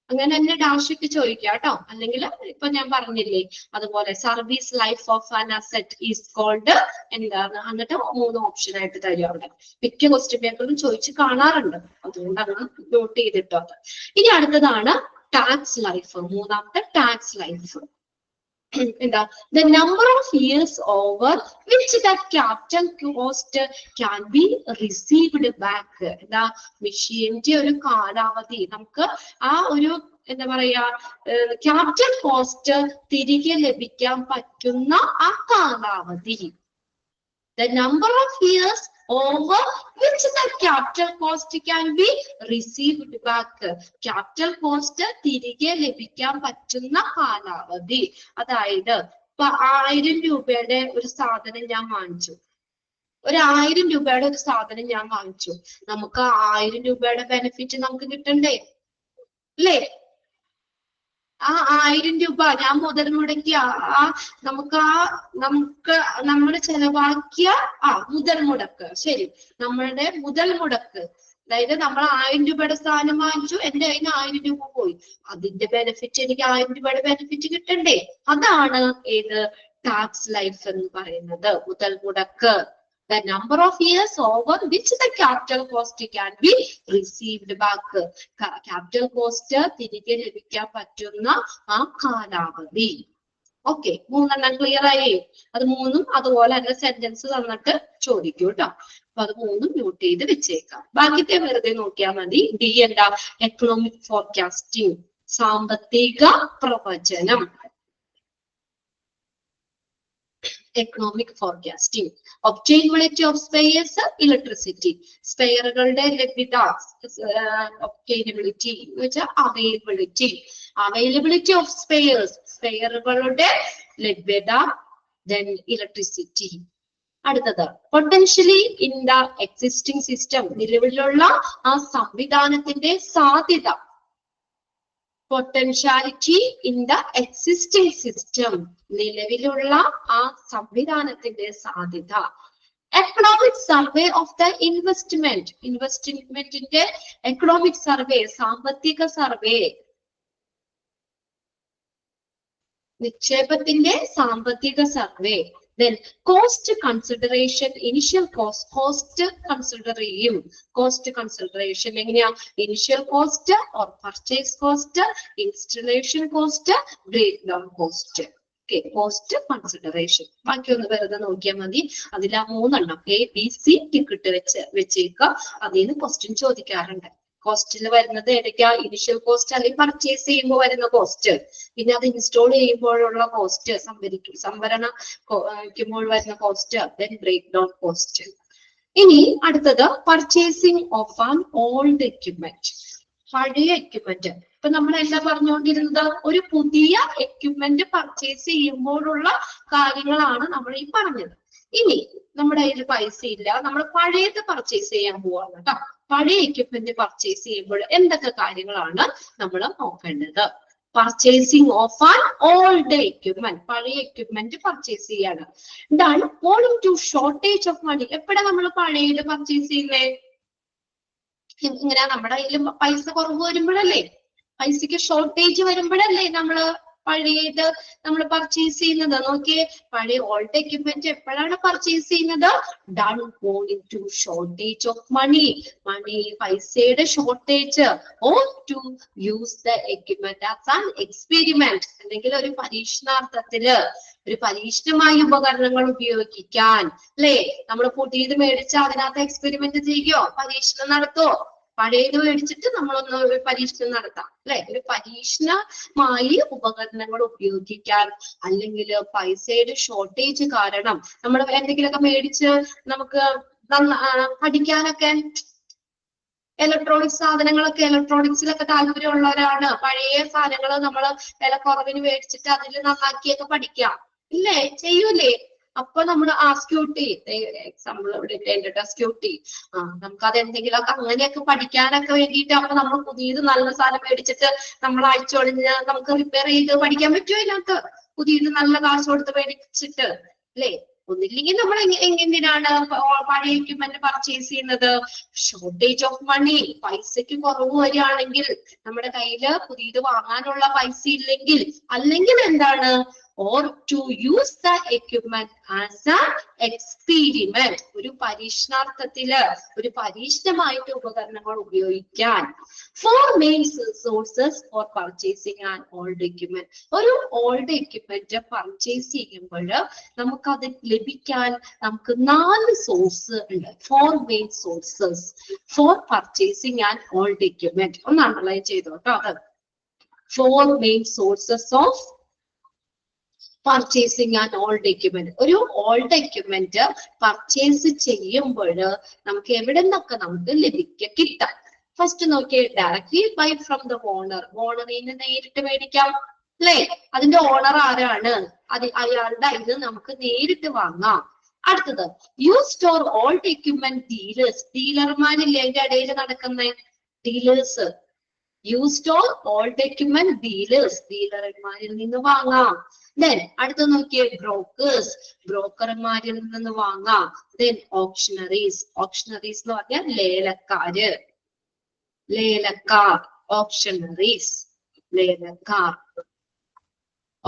അങ്ങനെ തന്നെ ഡാഷിക്ക് ചോദിക്കാം കേട്ടോ. അല്ലെങ്കിൽ ഇപ്പൊ ഞാൻ പറഞ്ഞില്ലേ അതുപോലെ service life of an asset is called എന്താണ്? എന്നിട്ട് 3 ഓപ്ഷൻ ആയിട്ട് തരും അവിടെ. മിക്ക ക്വസ്റ്റ്യൻ പേപ്പറിലും ചോദിച്ച് കാണാറുണ്ട്. അതുകൊണ്ട് അങ്ങനെ നോട്ട് ചെയ്തിട്ടോ. ഇനി അടുത്തതാണ് ടാക്സ് ലൈഫ്. മൂന്നാമത്തെ ടാക്സ് ലൈഫ് എന്താ? The number of years over which that capital cost can be received back. എന്താ? മെഷീന്റെ ഒരു കാലാവധി നമുക്ക് ആ ഒരു എന്താ പറയാ ക്യാപിറ്റൽ കോസ്റ്റ് തിരികെ ലഭിക്കാൻ പറ്റുന്ന ആ കാലാവധി. The number of years over which the capital cost can be received back. Capital cost തിരികെ ലഭിക്കാൻ പറ്റുന്ന കാലാവധി. അതായത് ഇപ്പൊ 1000 രൂപയുടെ ഒരു സാധനം ഞാൻ വാങ്ങിച്ചു. 1000 രൂപയുടെ ഒരു സാധനം ഞാൻ വാങ്ങിച്ചു. നമുക്ക് 1000 രൂപയുടെ ബെനിഫിറ്റ് നമുക്ക് കിട്ടണ്ടേ? അല്ലേ? ആ 1000 രൂപ ഞാൻ മുതൽ മുടക്കിയ നമുക്ക് നമ്മൾ ചെലവാക്കിയ മുതൽ മുടക്ക്, ശരി, നമ്മളുടെ മുതൽ മുടക്ക്, അതായത് നമ്മൾ 1000 രൂപയുടെ സാധനം വാങ്ങിച്ചു, എന്റെ കയ്യിൽ 1000 രൂപ പോയി, അതിന്റെ ബെനിഫിറ്റ് എനിക്ക് 1000 രൂപയുടെ ബെനിഫിറ്റ് കിട്ടണ്ടേ? അതാണ് ഏത്? ടാക്സ് ലൈഫ് എന്ന് പറയുന്നത്. മുതൽ മുടക്ക്. The number of years over which the capital cost can be received back. Capital cost തിരികെ ലഭിക്കാൻ പറ്റുന്ന ആ കാലാവധി. ഓക്കെ, 3 ക്ലിയർ ആയി? അത് 3 അതുപോലെ തന്നെ സെന്റൻസ് തന്നിട്ട് ചോദിക്കും കേട്ടോ. അപ്പൊ അത് 3 നോട്ട് ചെയ്ത് വെച്ചേക്കാം. ബാക്കിത്തെ വെറുതെ നോക്കിയാൽ മതി. ഡി എന്താ? എക്കണോമിക് ഫോർകാസ്റ്റിംഗ്, സാമ്പത്തിക പ്രവചനം. Economic forecasting. Obtainability of spares, electricity. സ്പെയറുകളുടെ ലഭ്യത, ഒബ്റ്റൈനബിലിറ്റി എന്ന് വെച്ചാൽ അവൈലബിലിറ്റി. അവൈലബിലിറ്റി ഓഫ് സ്പെയർസ്, സ്പെയറുകളുടെ ലഭ്യത. Then electricity. അടുത്തത് potentially in the existing system, നിലവിലുള്ള ആ സംവിധാനത്തിന്റെ സാധ്യത. Potentiality in the existing system, നിലവിലുള്ള ആ സംവിധാനത്തിന്റെ സാധ്യത. Economic survey of the investment, ഇൻവെസ്റ്റ്മെന്റിന്റെ എക്കണോമിക് സർവേ, സാമ്പത്തിക സർവേ. നിക്ഷേപത്തിന്റെ സാമ്പത്തിക survey. Then cost consideration, initial cost consider ചെയ്യും. കോസ്റ്റ് കൺസിഡറേഷൻ എങ്ങനെയാ? Initial cost or purchase cost, installation cost, breakdown cost. Okay, cost consideration. ബാക്കി ഒന്ന് വെറുതെ നോക്കിയാൽ മതി. അതിൽ ആ 3 ABC ടിക്കറ്റ് വെച്ചേക്കുക. അതിൽ നിന്ന് ക്വസ്റ്റ്യൻ ചോദിക്കാറുണ്ട്. കോസ്റ്റിൽ വരുന്നത് ഏതൊക്കെയാ? ഇനിഷ്യൽ കോസ്റ്റ് അല്ലെങ്കിൽ പർച്ചേസ് ചെയ്യുമ്പോൾ വരുന്ന കോസ്റ്റ്, പിന്നെ അത് ഇൻസ്റ്റാൾ ചെയ്യുമ്പോഴുള്ള കോസ്റ്റ്, സംഭരിക്കുമ്പോൾ വരുന്ന cost, then break down cost. ഇനി അടുത്തത് purchasing of an old equipment, പഴയ എക്യുപ്മെന്റ്. ഇപ്പൊ നമ്മൾ എന്താ പറഞ്ഞുകൊണ്ടിരുന്നത്? ഒരു പുതിയ എക്യുപ്മെന്റ് പർച്ചേസ് ചെയ്യുമ്പോഴുള്ള കാര്യങ്ങളാണ് നമ്മൾ ഈ പറഞ്ഞത്. ഇനി നമ്മുടെ കയ്യിൽ പൈസ ഇല്ല, നമ്മൾ പഴയത് പർച്ചേസ് ചെയ്യാൻ പോവാണ് കേട്ടോ. പഴയ എക്യുപ്മെന്റ് പർച്ചേസ് ചെയ്യുമ്പോൾ എന്തൊക്കെ കാര്യങ്ങളാണ് നമ്മൾ നോക്കേണ്ടത്? Purchasing of an old equipment, പഴയ എക്യുപ്മെന്റ് പർച്ചേസ് ചെയ്യാണ്. ഇതാണ് owing to shortage of money. എപ്പോഴാ നമ്മൾ പഴയത് പർച്ചേസ് ചെയ്യുന്നേ? ഇങ്ങനെ നമ്മുടെ കയ്യിൽ പൈസ കുറവ് വരുമ്പോഴല്ലേ, പൈസക്ക് ഷോർട്ടേജ് വരുമ്പോഴല്ലേ നമ്മള് പഴയത് നമ്മൾ പർച്ചേസ് ചെയ്യുന്നത്? നോക്കിയേ, പഴയ ഓൾഡ് എക്യുപ്മെന്റ് എപ്പോഴാണ് പർച്ചേസ് ചെയ്യുന്നത്? Done owing to shortage of money, പൈസയുടെ shortage, or to use the equipment as an experiment, അല്ലെങ്കിൽ ഒരു പരീക്ഷണാർത്ഥത്തില്, ഒരു പരീക്ഷണമായി ഉപകരണങ്ങൾ ഉപയോഗിക്കാൻ, അല്ലേ? നമ്മൾ പുതിയത് മേടിച്ചാൽ അതിനകത്ത് എക്സ്പെരിമെന്റ് ചെയ്യുകയോ പരീക്ഷണം നടത്തുവോ? പഴയത് മേടിച്ചിട്ട് നമ്മളൊന്ന് ഒരു പരീക്ഷണം നടത്താം, അല്ലെ? ഒരു പരീക്ഷണമായി ഉപകരണങ്ങൾ ഉപയോഗിക്കാൻ, അല്ലെങ്കിൽ പൈസയുടെ ഷോർട്ടേജ് കാരണം നമ്മൾ എന്തെങ്കിലുമൊക്കെ മേടിച്ച് നമുക്ക് പഠിക്കാനൊക്കെ, ഇലക്ട്രോണിക്സ് സാധനങ്ങളൊക്കെ, ഇലക്ട്രോണിക്സിലൊക്കെ താല്പര്യമുള്ളവരാണ്. പഴയ സാധനങ്ങൾ നമ്മൾ വില കുറവിന് മേടിച്ചിട്ട് അതിൽ നന്നാക്കിയൊക്കെ പഠിക്കാം, ഇല്ലേ? ചെയ്യൂലേ? അപ്പൊ നമ്മൾ സ്ക്യൂട്ടി, എക്സാമ്പിൾ ഇവിടെ ഇട്ടേണ്ട സ്ക്യൂട്ടി, നമുക്ക് അതെന്തെങ്കിലുമൊക്കെ അങ്ങനെയൊക്കെ പഠിക്കാനൊക്കെ വേണ്ടിയിട്ട്, അപ്പൊ നമ്മൾ പുതിയത് നല്ല സാധനം മേടിച്ചിട്ട് നമ്മൾ അഴിച്ചൊളിഞ്ഞ് നമുക്ക് റിപ്പയർ ചെയ്ത് പഠിക്കാൻ പറ്റുമോ? ഇതിനകത്ത് പുതിയത് നല്ല കാശ് കൊടുത്ത് മേടിച്ചിട്ട്, അല്ലേ? ഒന്നില്ലെങ്കിൽ നമ്മൾ എന്തിനാണ് പഴയ എക്യുപ്മെന്റ് പർച്ചേസ് ചെയ്യുന്നത്? ഷോർട്ടേജ് ഓഫ് മണി, പൈസക്ക് കുറവ് വരികയാണെങ്കിൽ, നമ്മുടെ കയ്യില് പുതിയത് വാങ്ങാനുള്ള പൈസ ഇല്ലെങ്കിൽ, അല്ലെങ്കിൽ എന്താണ്? Or to use the equipment as an experiment, ഒരു പരീക്ഷണാർത്ഥത്തില്, ഒരു പരീക്ഷണമായിട്ട് ഉപകരണങ്ങൾ ഉപയോഗിക്കാൻ. Four main sources for purchasing an old equipment. ഒരു ഓൾഡ് എക്യുപ്മെന്റ് പർച്ചേസ് ചെയ്യുമ്പോൾ നമുക്കത് ലഭിക്കാൻ നമുക്ക് 4 സോഴ്സ് ഉണ്ട്. 4 main sources for purchasing an old equipment. ഒന്ന് അണ്ടർലൈൻ ചെയ്തോട്ടോ അത്. 4 main sources of purchasing and old equipment. ഒരു ഓൾഡ് എക്യുപ്മെന്റ് പർച്ചേസ് ചെയ്യുമ്പോൾ നമുക്ക് എവിടെ നിന്നൊക്കെ നമുക്ക് കിട്ടാം. ഫസ്റ്റ് നോക്കിയേ, directly buy from the owner, ഓണറിൽ നിന്ന് നേരിട്ട് മേടിക്കാം, അല്ലേ? അതിന്റെ ഓണർ ആരാണ്? അയാളുടെ ഇത് നമുക്ക് നേരിട്ട് വാങ്ങാം. അടുത്തത്, used or old equipment dealers, ഡീലർമാരില്ലേ അതിന്റെ ഇടയിൽ നടക്കുന്ന dealers, used or old equipment dealers, ഡീലർമാരിൽ നിന്ന് വാങ്ങാം. Then അടുത്ത നോക്കിയേ, ബ്രോക്കേഴ്സ്, ബ്രോക്കർമാരിൽ നിന്ന് വാങ്ങാം. Then ഓപ്ഷണറീസ്, ഓപ്ഷണറീസ് എന്ന് പറഞ്ഞാൽ ലേലക്കാർ, ഓപ്ഷണറീസ്,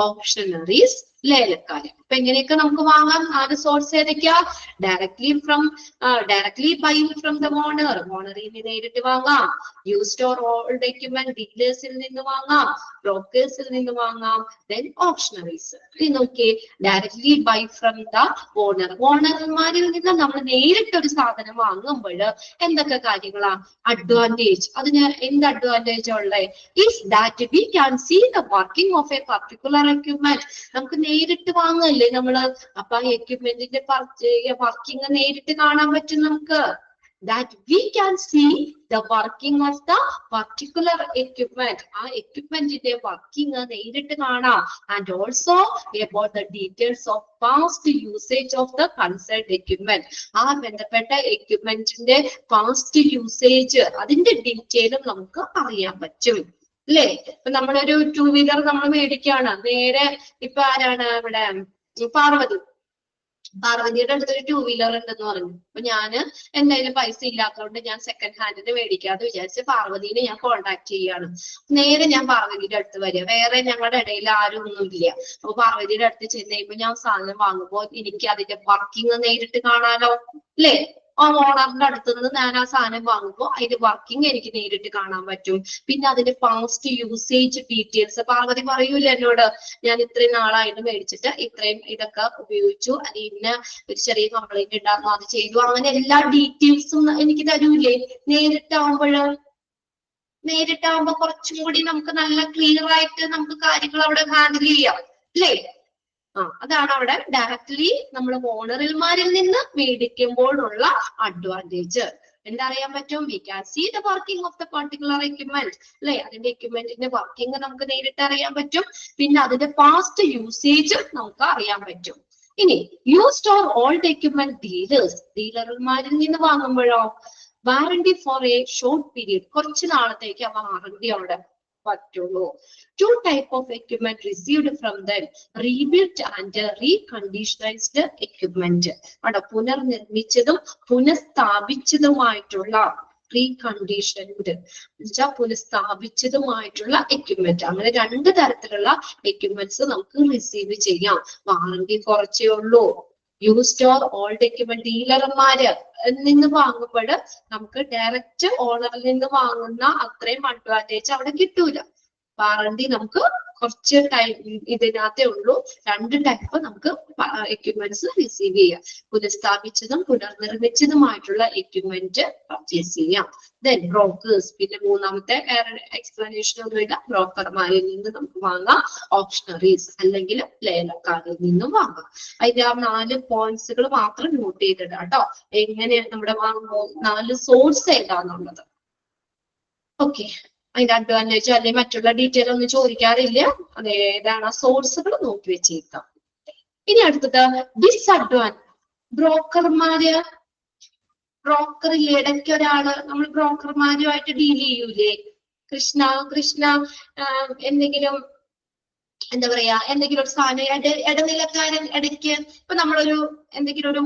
ഓപ്ഷണറീസ്, ലേലക്കാര്. അപ്പൊ എങ്ങനെയൊക്കെ നമുക്ക് വാങ്ങാം? 4 സോഴ്സ് ഏതൊക്കെയാ? Directly buying from the owner, ഓണറിൽ നിന്ന് നേരിട്ട് വാങ്ങാം. യൂസ്ഡ് ഓർ ഓൾഡ് എക്യുപ്മെന്റ് ഡീലേഴ്സിൽ നിന്ന് വാങ്ങാം, ബ്രോക്കേഴ്സിൽ നിന്ന് വാങ്ങാം. Then auctioneers. ഇനി നോക്കിയേ, directly buy from the owner, ഓണർമാരിൽ നിന്ന് നമ്മൾ നേരിട്ട് ഒരു സാധനം വാങ്ങുമ്പോൾ എന്തൊക്കെ കാര്യങ്ങളാ? അഡ്വാൻറ്റേജ്. അതിന് എന്ത് അഡ്വാൻറ്റേജ് ഉള്ളത്? Is that we can see the working of a particular equipment. നമുക്ക് നേരിട്ട് വാങ്ങല്ലേ നമ്മള്, അപ്പൊ ആ എക്യുപ്മെന്റിന്റെ വർക്കിംഗ് നേരിട്ട് കാണാൻ പറ്റും നമുക്ക്. That we can see the working of the particular equipment, ആ എക്യുപ്മെന്റിന്റെ വർക്കിംഗ് നേരിട്ട് കാണാം. And also about the details of past usage of the concerned equipment, ആ ബന്ധപ്പെട്ട എക്യുപ്മെന്റിന്റെ പാസ്റ്റ് യൂസേജ്, അതിന്റെ ഡീറ്റെയിലും നമുക്ക് അറിയാൻ പറ്റും, അല്ലേ? ഇപ്പൊ നമ്മളൊരു 2 വീലർ നമ്മൾ മേടിക്കുകയാണ്, നേരെ ഇപ്പൊ ആരാണ് ഇവിടെ? പാർവതിയുടെ അടുത്തൊരു 2 വീലർ ഉണ്ടെന്ന് പറഞ്ഞു. അപ്പൊ ഞാന് എന്തായാലും പൈസ ഇല്ലാത്തതുകൊണ്ട് ഞാൻ സെക്കൻഡ് ഹാൻഡിന് മേടിക്കാന്ന് വിചാരിച്ച് പാർവതിനെ ഞാൻ കോണ്ടാക്ട് ചെയ്യാണ്. നേരെ ഞാൻ പാർവതിയുടെ അടുത്ത് വരിക, വേറെ ഞങ്ങളുടെ ഇടയിൽ ആരും ഒന്നുമില്ല. അപ്പൊ പാർവതിയുടെ അടുത്ത് ചെന്ന് കഴിയുമ്പോൾ ഞാൻ സാധനം വാങ്ങുമ്പോൾ എനിക്ക് അതിന്റെ വർക്കിംഗ് നേരിട്ട് കാണാലോ, അല്ലേ? ആ ഓണറിന്റെ അടുത്ത് നിന്ന് ഞാൻ ആ സാധനം വാങ്ങുമ്പോൾ അതിന്റെ വർക്കിംഗ് എനിക്ക് നേരിട്ട് കാണാൻ പറ്റും. പിന്നെ അതിന്റെ പാസ്റ്റ് യൂസേജ് ഡീറ്റെയിൽസ് പാർവതി പറയൂല എന്നോട്, ഞാൻ ഇത്രയും നാളായിട്ട് മേടിച്ചിട്ട് ഇത്രയും ഇതൊക്കെ ഉപയോഗിച്ചു, അത് ഇന്ന ഒരു ചെറിയ കംപ്ലൈന്റ് ഉണ്ടായിരുന്നു, അത് ചെയ്തു, അങ്ങനെ എല്ലാ ഡീറ്റെയിൽസും എനിക്ക് തരൂലേ? നേരിട്ടാവുമ്പോ കുറച്ചും കൂടി നമുക്ക് നല്ല ക്ലിയർ ആയിട്ട് നമുക്ക് കാര്യങ്ങൾ അവിടെ ഹാൻഡിൽ ചെയ്യാം, അല്ലേ? അതാണ് അവിടെ ഡയറക്ട്ലി നമ്മൾ ഓണർമാരിൽ നിന്ന് മേടിക്കുമ്പോഴുള്ള അഡ്വാൻറ്റേജ്. എന്തറിയാൻ പറ്റും? We can see the working of the particular equipment, അല്ലെ? അതിന്റെ എക്യുപ്മെന്റിന്റെ വർക്കിംഗ് നമുക്ക് നേരിട്ട് അറിയാൻ പറ്റും. പിന്നെ അതിന്റെ പാസ്റ്റ് യൂസേജും നമുക്ക് അറിയാൻ പറ്റും. ഇനി used or old equipment dealers, ഡീലർമാരിൽ നിന്ന് വാങ്ങുമ്പോഴോ warranty for a short period, കുറച്ച് നാളത്തേക്ക് ആ വാറണ്ടി അവിടെ പറ്റുള്ളൂ. 2 type of equipment received from them, rebuilt and reconditioned equipment. അവിടെ പുനർനിർമ്മിച്ചതും പുനഃസ്ഥാപിച്ചതുമായിട്ടുള്ള പ്രീ കണ്ടീഷൻഡ് എന്നുവെച്ചാൽ പുനഃസ്ഥാപിച്ചതുമായിട്ടുള്ള എക്യുപ്മെന്റ്. അങ്ങനെ 2 തരത്തിലുള്ള എക്യുപ്മെന്റ്സ് നമുക്ക് റിസീവ് ചെയ്യാം. വാറന്റി കുറച്ചേ ഉള്ളൂ. യൂസ്ഡ് ഓർ ഓൾഡ് എക്യുപ്മെന്റ് ഡീലർമാര് നിന്ന് വാങ്ങുമ്പോൾ നമുക്ക് ഡയറക്റ്റ് ഓണറിൽ നിന്ന് വാങ്ങുന്ന അത്രയും അഡ്വാൻറ്റേജ് അവിടെ കിട്ടൂല. വാറന്റി നമുക്ക് കുറച്ച് ടൈം ഇതിനകത്തേ ഉള്ളൂ. 2 ടൈപ്പ് നമുക്ക് എക്യുപ്മെന്റ്സ് റിസീവ് ചെയ്യാം. പുനഃസ്ഥാപിച്ചതും പുനർനിർമ്മിച്ചതുമായിട്ടുള്ള എക്യുപ്മെന്റ് പർച്ചേസ് ചെയ്യാം. ദെൻ ബ്രോക്കേഴ്സ്, പിന്നെ മൂന്നാമത്തെ എക്സ്പ്ലനേഷൻ ഒന്നുമില്ല, ബ്രോക്കർമാരിൽ നിന്ന് നമുക്ക് വാങ്ങാം. ഓപ്ഷണറീസ് അല്ലെങ്കിൽ ലേലക്കാരിൽ നിന്നും വാങ്ങാം. അതിന്റെ ആ 4 പോയിന്റ്സുകൾ മാത്രം നോട്ട് ചെയ്തിടാം കേട്ടോ. എങ്ങനെ നമ്മുടെ 4 സോഴ്സ് ഏതാന്നുള്ളത്. ഓക്കെ, അതിന്റെ അഡ്വാൻറ്റേജ് അല്ലെങ്കിൽ മറ്റുള്ള ഡീറ്റെയിൽ ഒന്നും ചോദിക്കാറില്ല. അത് ഏതാണ് സോഴ്സുകൾ നോക്കി വെച്ചേക്കാം. ഇനി അടുത്തത് ഡിസ്അഡ്വാൻറ്റേജ്. ബ്രോക്കർമാര്, ബ്രോക്കറിൽ ഇടയ്ക്ക് ഒരാള് നമ്മൾ ബ്രോക്കർമാരുമായിട്ട് ഡീൽ ചെയ്യൂലേ? കൃഷ്ണ എന്തെങ്കിലും എന്താ പറയാ, എന്തെങ്കിലും ഒരു സാധനം ഇടനിലക്കാരൻ ഇടയ്ക്ക് ഇപ്പൊ നമ്മളൊരു എന്തെങ്കിലും ഒരു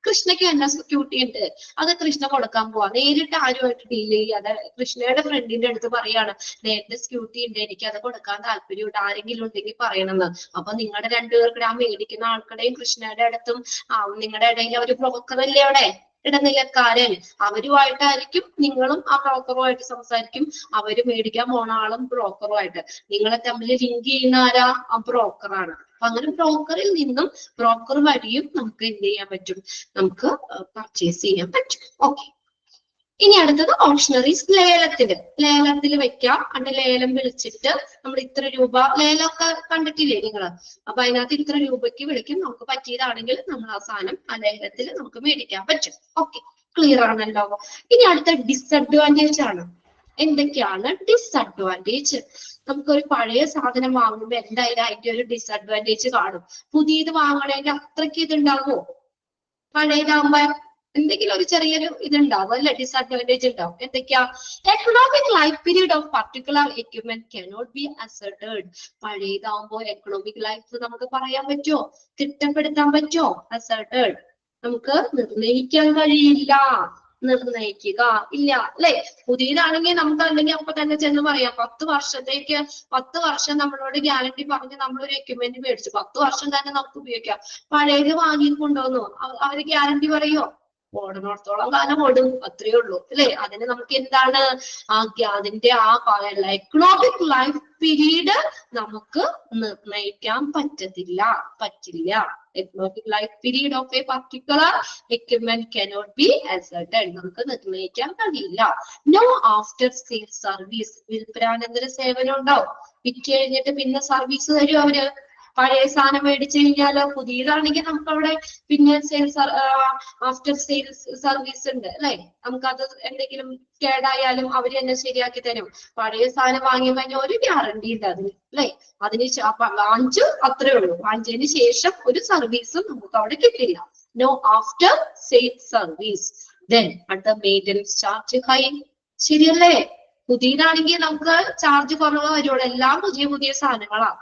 കൃഷ്ണയ്ക്ക് തന്നെ സെക്യൂരിറ്റി ഉണ്ട്, അത് കൃഷ്ണ കൊടുക്കാൻ പോവാ. നേരിട്ട് ആരുമായിട്ട് ഡീൽ ചെയ്യാതെ കൃഷ്ണയുടെ ഫ്രണ്ടിന്റെ അടുത്ത് പറയാണ്, നേരിട്ട് സെക്യൂരിറ്റി ഉണ്ട്, എനിക്ക് അത് കൊടുക്കാൻ താല്പര്യമുണ്ട്, ആരെങ്കിലും ഉണ്ടെങ്കിൽ പറയണമെന്ന്. അപ്പൊ നിങ്ങളുടെ 2 പേർക്ക് ആ മേടിക്കുന്ന ആൾക്കടെയും കൃഷ്ണയുടെ അടുത്തും നിങ്ങളുടെ ഇടയിൽ ഒരു ബ്രോക്കറല്ലേ അവിടെ ഇടനിലക്കാരൻ, അവരുമായിട്ടായിരിക്കും നിങ്ങളും ആ ബ്രോക്കറുമായിട്ട് സംസാരിക്കും. അവര് മേടിക്കാൻ പോണ ആളും ബ്രോക്കറുമായിട്ട് നിങ്ങളെ തമ്മിൽ ലിങ്ക് ചെയ്യുന്ന ആരാ? ആ ബ്രോക്കറാണ്. അപ്പൊ അങ്ങനെ ബ്രോക്കറിൽ നിന്നും ബ്രോക്കർ വഴിയും നമുക്ക് എന്ത് ചെയ്യാൻ പറ്റും? നമുക്ക് പർച്ചേസ് ചെയ്യാൻ പറ്റും. ഓക്കെ, ഇനി അടുത്തത് ഓപ്ഷണറീസ്. ലേലത്തിൽ വെക്കാം. അണ്ട് ലേലം വിളിച്ചിട്ട് നമ്മൾ ഇത്ര രൂപ, ലേലമൊക്കെ കണ്ടിട്ടില്ലേ നിങ്ങള്? അപ്പൊ അതിനകത്ത് ഇത്ര രൂപയ്ക്ക് വിളിക്കും. നമുക്ക് പറ്റിയതാണെങ്കിൽ നമ്മൾ ആ സാധനം ആ ലേലത്തിൽ നമുക്ക് മേടിക്കാൻ പറ്റും. ഓക്കെ, ക്ലിയർ ആണല്ലോ. ഇനി അടുത്ത ഡിസഡ്വാൻറ്റേജ് ആണ്. എന്തൊക്കെയാണ് ഡിസഡ്വാൻറ്റേജ്? നമുക്കൊരു പഴയ സാധനം വാങ്ങുമ്പോൾ എന്തായാലും അതിന്റെ ഒരു ഡിസഡ്വാൻറ്റേജ് കാണും. പുതിയത് വാങ്ങണേന്റെ അത്രയ്ക്ക് ഇതുണ്ടാകുമോ? പഴയതാകുമ്പോ എന്തെങ്കിലും ഒരു ചെറിയൊരു ഇതുണ്ടാവും അല്ലെ, ഡിസഡ്വാൻറ്റേജ് ഉണ്ടാവും. എന്തൊക്കെയാ? Economic life period of particular equipment cannot be ascertained. പഴയതാവുമ്പോ എക്കണോമിക് ലൈഫ് നമുക്ക് പറയാൻ പറ്റുമോ? തിട്ടപ്പെടുത്താൻ പറ്റുമോ? അസർട്ടഡ് നമുക്ക് നിർണയിക്കാൻ കഴിയില്ല. നിർണയിക്കുക ഇല്ല അല്ലെ. പുതിയതാണെങ്കിൽ നമുക്ക് അല്ലെങ്കിൽ അപ്പൊ തന്നെ ചെന്ന് പറയാം 10 വർഷത്തേക്ക് 10 വർഷം നമ്മളോട് ഗ്യാരണ്ടി പറഞ്ഞ് നമ്മളൊരു എക്യുപ്മെന്റ് മേടിച്ചു, 10 വർഷം തന്നെ നമുക്ക് ഉപയോഗിക്കാം. പഴയത് വാങ്ങി കൊണ്ടുവന്നു, അവര് ഗ്യാരണ്ടി പറയോ? ഓടുന്നിടത്തോളം കാലം ഓടും, അത്രയേ ഉള്ളൂ അല്ലെ. അതിന് നമുക്ക് എന്താണ് അതിന്റെ ആ എക്കണോമിക് ലൈഫ് പീരീഡ് നമുക്ക് നിർണയിക്കാൻ പറ്റില്ല. Economic life period of a particular equipment cannot be ascertained. നമുക്ക് നിർണയിക്കാൻ കഴിയില്ല. No after sales service. വിൽപ്പനാനന്തര സേവനം ഉണ്ടാവും. വിറ്റ് കഴിഞ്ഞിട്ട് പിന്നെ സർവീസ് തരും അവര്. പഴയ സാധനം മേടിച്ചു കഴിഞ്ഞാലോ, പുതിയതാണെങ്കിൽ നമുക്ക് അവിടെ പിന്നെ ആഫ്റ്റർ സെയിൽസ് സർവീസ് ഉണ്ട് അല്ലെ. നമുക്കത് എന്തെങ്കിലും കേടായാലും അവര് തന്നെ ശരിയാക്കി തരും. പഴയ സാധനം വാങ്ങി കഴിഞ്ഞാൽ ഒരു ഗ്യാരണ്ടി ഉണ്ട് അതിന് അല്ലെ. അതിന് വാങ്ങിച്ചു അത്രേ ഉള്ളൂ. വാങ്ങിച്ചതിന് ശേഷം ഒരു സർവീസും നമുക്ക് അവിടെ കിട്ടില്ല. No after sales service. Then അടുത്ത മെയിൻ്റനൻസ് ചാർജ് ഹൈ. ശരിയല്ലേ? പുതിയതാണെങ്കിൽ നമുക്ക് ചാർജ് കുറവ് വരുള്ളൂ. എല്ലാം പുതിയ സാധനങ്ങളാ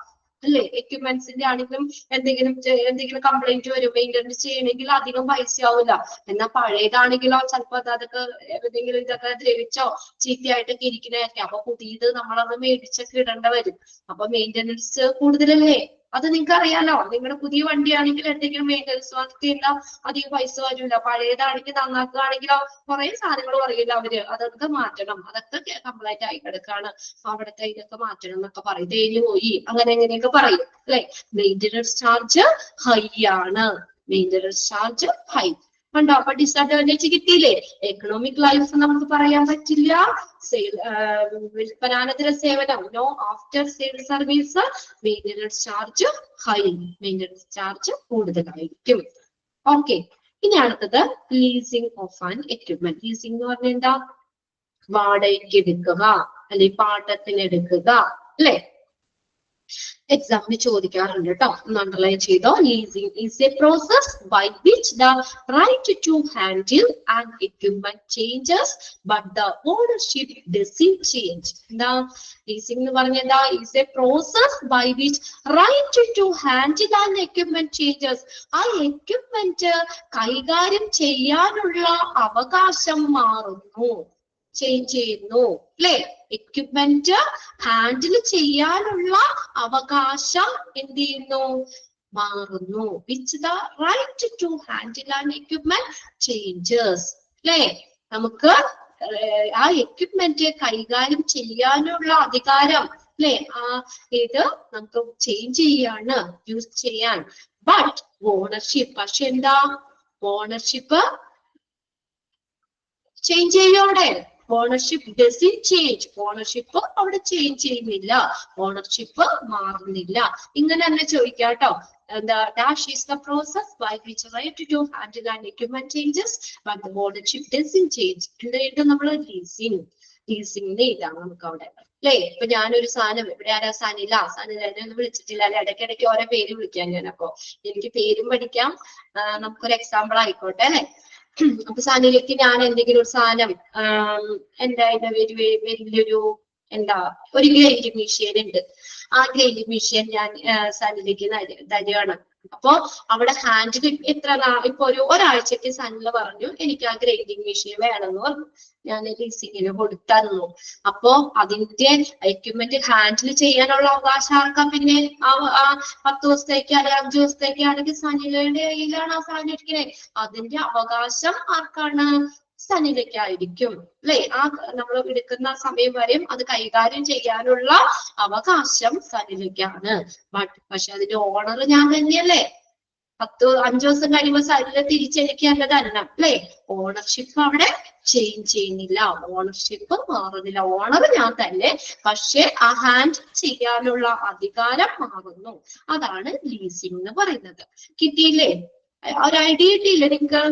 അല്ലെ. എക്യുപ്മെന്റ്സിന്റെ ആണെങ്കിലും എന്തെങ്കിലും കംപ്ലൈന്റ് വരും, മെയിൻ്റനൻസ് ചെയ്യണമെങ്കിൽ അധികം പൈസ ആവില്ല. എന്നാൽ പഴയതാണെങ്കിലോ ചിലപ്പോ അതൊക്കെ ഏതെങ്കിലും ഇതൊക്കെ ദ്രവിച്ചോ ചീത്തയായിട്ടൊക്കെ ഇരിക്കണായിരിക്കും. അപ്പൊ പുതിയത് നമ്മളത് മേടിച്ചൊക്കെ ഇടേണ്ട വരും. അപ്പൊ മെയിൻ്റനൻസ് കൂടുതലല്ലേ? അത് നിങ്ങൾക്ക് അറിയാലോ. നിങ്ങളുടെ പുതിയ വണ്ടിയാണെങ്കിൽ എന്തെങ്കിലും മെയിൻ്റനൻസ് വർക്കില്ല, അധികം പൈസ വരില്ല. പഴയതാണെങ്കിൽ നന്നാക്കുകയാണെങ്കിലോ കുറെ സാധനങ്ങൾ പറയില്ല അവര്, അതൊക്കെ മാറ്റണം, അതൊക്കെ കംപ്ലൈന്റ് ആയി കിടക്കാണ്, അവിടുത്തെ ഇതൊക്കെ മാറ്റണം എന്നൊക്കെ പറയും. തേഞ്ഞു പോയി അങ്ങനെ എങ്ങനെയൊക്കെ പറയും അല്ലെ. മെയിൻ്റനൻസ് ചാർജ് ഹൈ ആണ്. മെയിൻ്റനൻസ് ചാർജ് ഹൈ കണ്ടോ. അപ്പൊ ഡിസഡ്വാൻറ്റേജ് കിട്ടിയില്ലേ? എക്കണോമിക് ലൈഫ് നമുക്ക് പറയാൻ പറ്റില്ല. വിൽപ്പനാനന്തര സേവനം no after sale service. Maintenance charge high. Maintenance charge കൂടുതലായിരിക്കും. ഓക്കെ, ഇനി അടുത്തത് leasing of an equipment. Leasing എന്ന് പറഞ്ഞാൽ എന്താ? വാടകയ്ക്ക് എടുക്കുക അല്ലെങ്കിൽ പാട്ടത്തിന് എടുക്കുക അല്ലെ. എക്സാമിന് ചോദിക്കാറുണ്ട് കേട്ടോ, ഒന്ന് അണ്ടർലൈൻ ചെയ്തോ. Leasing is a process by which the right to handle and equipment changes but the ownership doesn't change. എന്താ ലീസിംഗ് എന്ന് പറഞ്ഞാൽ എന്താ? Is a process by which right to handle and equipment changes. ആ എക്യുപ്മെന്റ് കൈകാര്യം ചെയ്യാനുള്ള അവകാശം മാറുന്നു, ചേഞ്ച് ചെയ്യുന്നു അല്ലെ. എക്യുപ്മെന്റ് ഹാൻഡിൽ ചെയ്യാനുള്ള അവകാശം എന്ത് ചെയ്യുന്നു? മാറുന്നു. Which the right to handle and equipment changes അല്ലെ. നമുക്ക് ആ എക്യുപ്മെന്റ് കൈകാര്യം ചെയ്യാനുള്ള അധികാരം അല്ലെ, ഇത് നമുക്ക് ചേഞ്ച് ചെയ്യാണ്, യൂസ് ചെയ്യാൻ. ബട്ട് ഓണർഷിപ്പ്, പക്ഷെ എന്താ? ഓണർഷിപ്പ് ചേഞ്ച് ചെയ്യോടെ. Ownership doesn't change. ഓണർഷിപ്പ് അവിടെ ചേഞ്ച് ചെയ്യുന്നില്ല, ഓണർഷിപ്പ് മാറുന്നില്ല. ഇങ്ങനെ തന്നെ ചോദിക്കാം കേട്ടോ. എന്താ? Dash is the process by which right to handle and equipment changes but the ownership doesn't change. എന്തായിട്ട് നമ്മൾ ലീസിംഗ് ഇതാണ് നമുക്ക് അവിടെ അല്ലേ. ഇപ്പൊ ഞാനൊരു സാധനം, ഇവിടെ ആരാ? സനില. സനില എന്നെ ഒന്നും വിളിച്ചിട്ടില്ല അല്ലെ. ഇടയ്ക്കിടയ്ക്ക് ഓരോ പേര് വിളിക്കാം ഞാൻ. അപ്പൊ എനിക്ക് പേരും പഠിക്കാം, നമുക്കൊരു എക്സാമ്പിൾ ആയിക്കോട്ടെ അല്ലെ. അപ്പൊ സനിലേക്ക് ഞാൻ എന്തെങ്കിലും ഒരു സാധനം, എന്താ വലിയൊരു എന്താ ഒരു ഗ്രൈൻഡിങ് മെഷീൻ ഉണ്ട്. ആ ഗ്രൈൻഡിങ് മെഷീൻ ഞാൻ സനിലേക്ക് തരികയാണ്. അപ്പൊ അവിടെ ഹാൻഡിൽ ഇപ്പൊ ഒരാഴ്ചക്ക് സനില പറഞ്ഞു എനിക്ക് ആ ഗ്രൈൻഡിങ് മെഷീൻ വേണമെന്ന് പറഞ്ഞു. ഞാൻ ലീസിങ്ങിന് കൊടുത്തന്നു. അപ്പൊ അതിന്റെ എക്യുപ്മെന്റ് ഹാൻഡിൽ ചെയ്യാനുള്ള അവകാശം ആർക്കാ? പിന്നെ ആ 10 ദിവസത്തേക്ക് അല്ലെങ്കിൽ 5 ദിവസത്തേക്ക് ആണെങ്കിൽ സനിലയുടെ കയ്യിലാണ് ആ സാധനം ഇരിക്കുന്നത്. അതിന്റെ അവകാശം ആർക്കാണ്? സനിലയ്ക്കായിരിക്കും അല്ലെ. ആ നമ്മൾ എടുക്കുന്ന സമയം വരെയും അത് കൈകാര്യം ചെയ്യാനുള്ള അവകാശം സനിലയ്ക്കാണ്. പക്ഷെ അതിന്റെ ഓണർ ഞാൻ തന്നെയല്ലേ. 5 ദിവസം കഴിയുമ്പോൾ സനില തിരിച്ചെനിക്കേണ്ടതല്ല അല്ലെ. ഓണർഷിപ്പ് അവിടെ ചേഞ്ച് ചെയ്യുന്നില്ല, ഓണർഷിപ്പ് മാറുന്നില്ല. ഓണർ ഞാൻ തന്നെ, പക്ഷെ ആ ഹാൻഡിൽ ചെയ്യാനുള്ള അധികാരം മാറുന്നു. അതാണ് ലീസിംഗ് എന്ന് പറയുന്നത്. കിട്ടിയില്ലേ? ഒരു ഐഡിയ കിട്ടിയില്ലേ നിങ്ങൾക്ക്?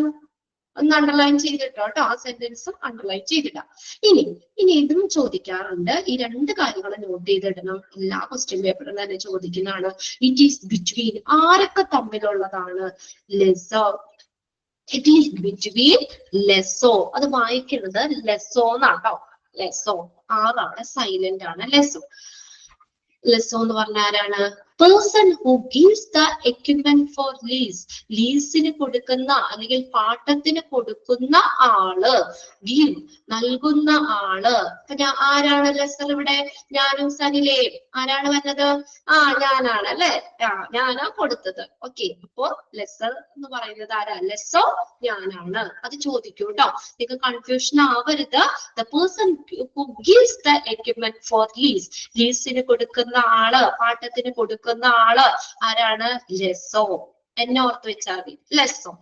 ഒന്ന് അണ്ടർലൈൻ ചെയ്തിട്ടോ കേട്ടോ. ആ സെന്റൻസും അണ്ടർലൈൻ ചെയ്തിടാം. ഇനി ഇതും ചോദിക്കാറുണ്ട്. ഈ 2 കാര്യങ്ങൾ നോട്ട് ചെയ്തിടണം. എല്ലാ ക്വസ്റ്റ്യൻ പേപ്പറും തന്നെ ചോദിക്കുന്നതാണ്. ഇറ്റ് ഈസ് ബിറ്റ്വീൻ, ആരൊക്കെ തമ്മിലുള്ളതാണ്? Lessor. It is between lessor. അത് വായിക്കുന്നത് ലെസ്സോ എന്നാട്ടോ. ലെസ്സോ, ആറാണ്, സൈലന്റ് ആണ്. ലെസ്സോ. ലെസ്സോ എന്ന് പറഞ്ഞ ആരാണ്? Person who gives the equipment for lease. ലീസിന് കൊടുക്കുന്ന അല്ലെങ്കിൽ പാട്ടത്തിന് കൊടുക്കുന്ന ആള്. ഗീവ്, നൽകുന്ന ആള്. അപ്പൊ ആരാണ് ലെസ്സർ ഇവിടെ? ഞാനും സനിലയും. ആരാണ് വന്നത്? ഞാനാണ് അല്ലെ. ഞാനാ കൊടുത്തത്. ഓക്കെ. അപ്പോ ലെസ്സർ എന്ന് പറയുന്നത് ആരാ? ലെസ്സോ ഞാനാണ്. അത് ചോദിക്കൂ കേട്ടോ. നിങ്ങൾക്ക് കൺഫ്യൂഷൻ ആവരുത്. The person who gives the equipment for lease. ലീസിന് കൊടുക്കുന്ന ആള്, പാട്ടത്തിന് കൊടുക്കുന്ന ആള് ആരാണ്? ലെസ്സോ. എന്നെ ഓർത്ത് വെച്ചാൽ മതി, ലെസ്സോ.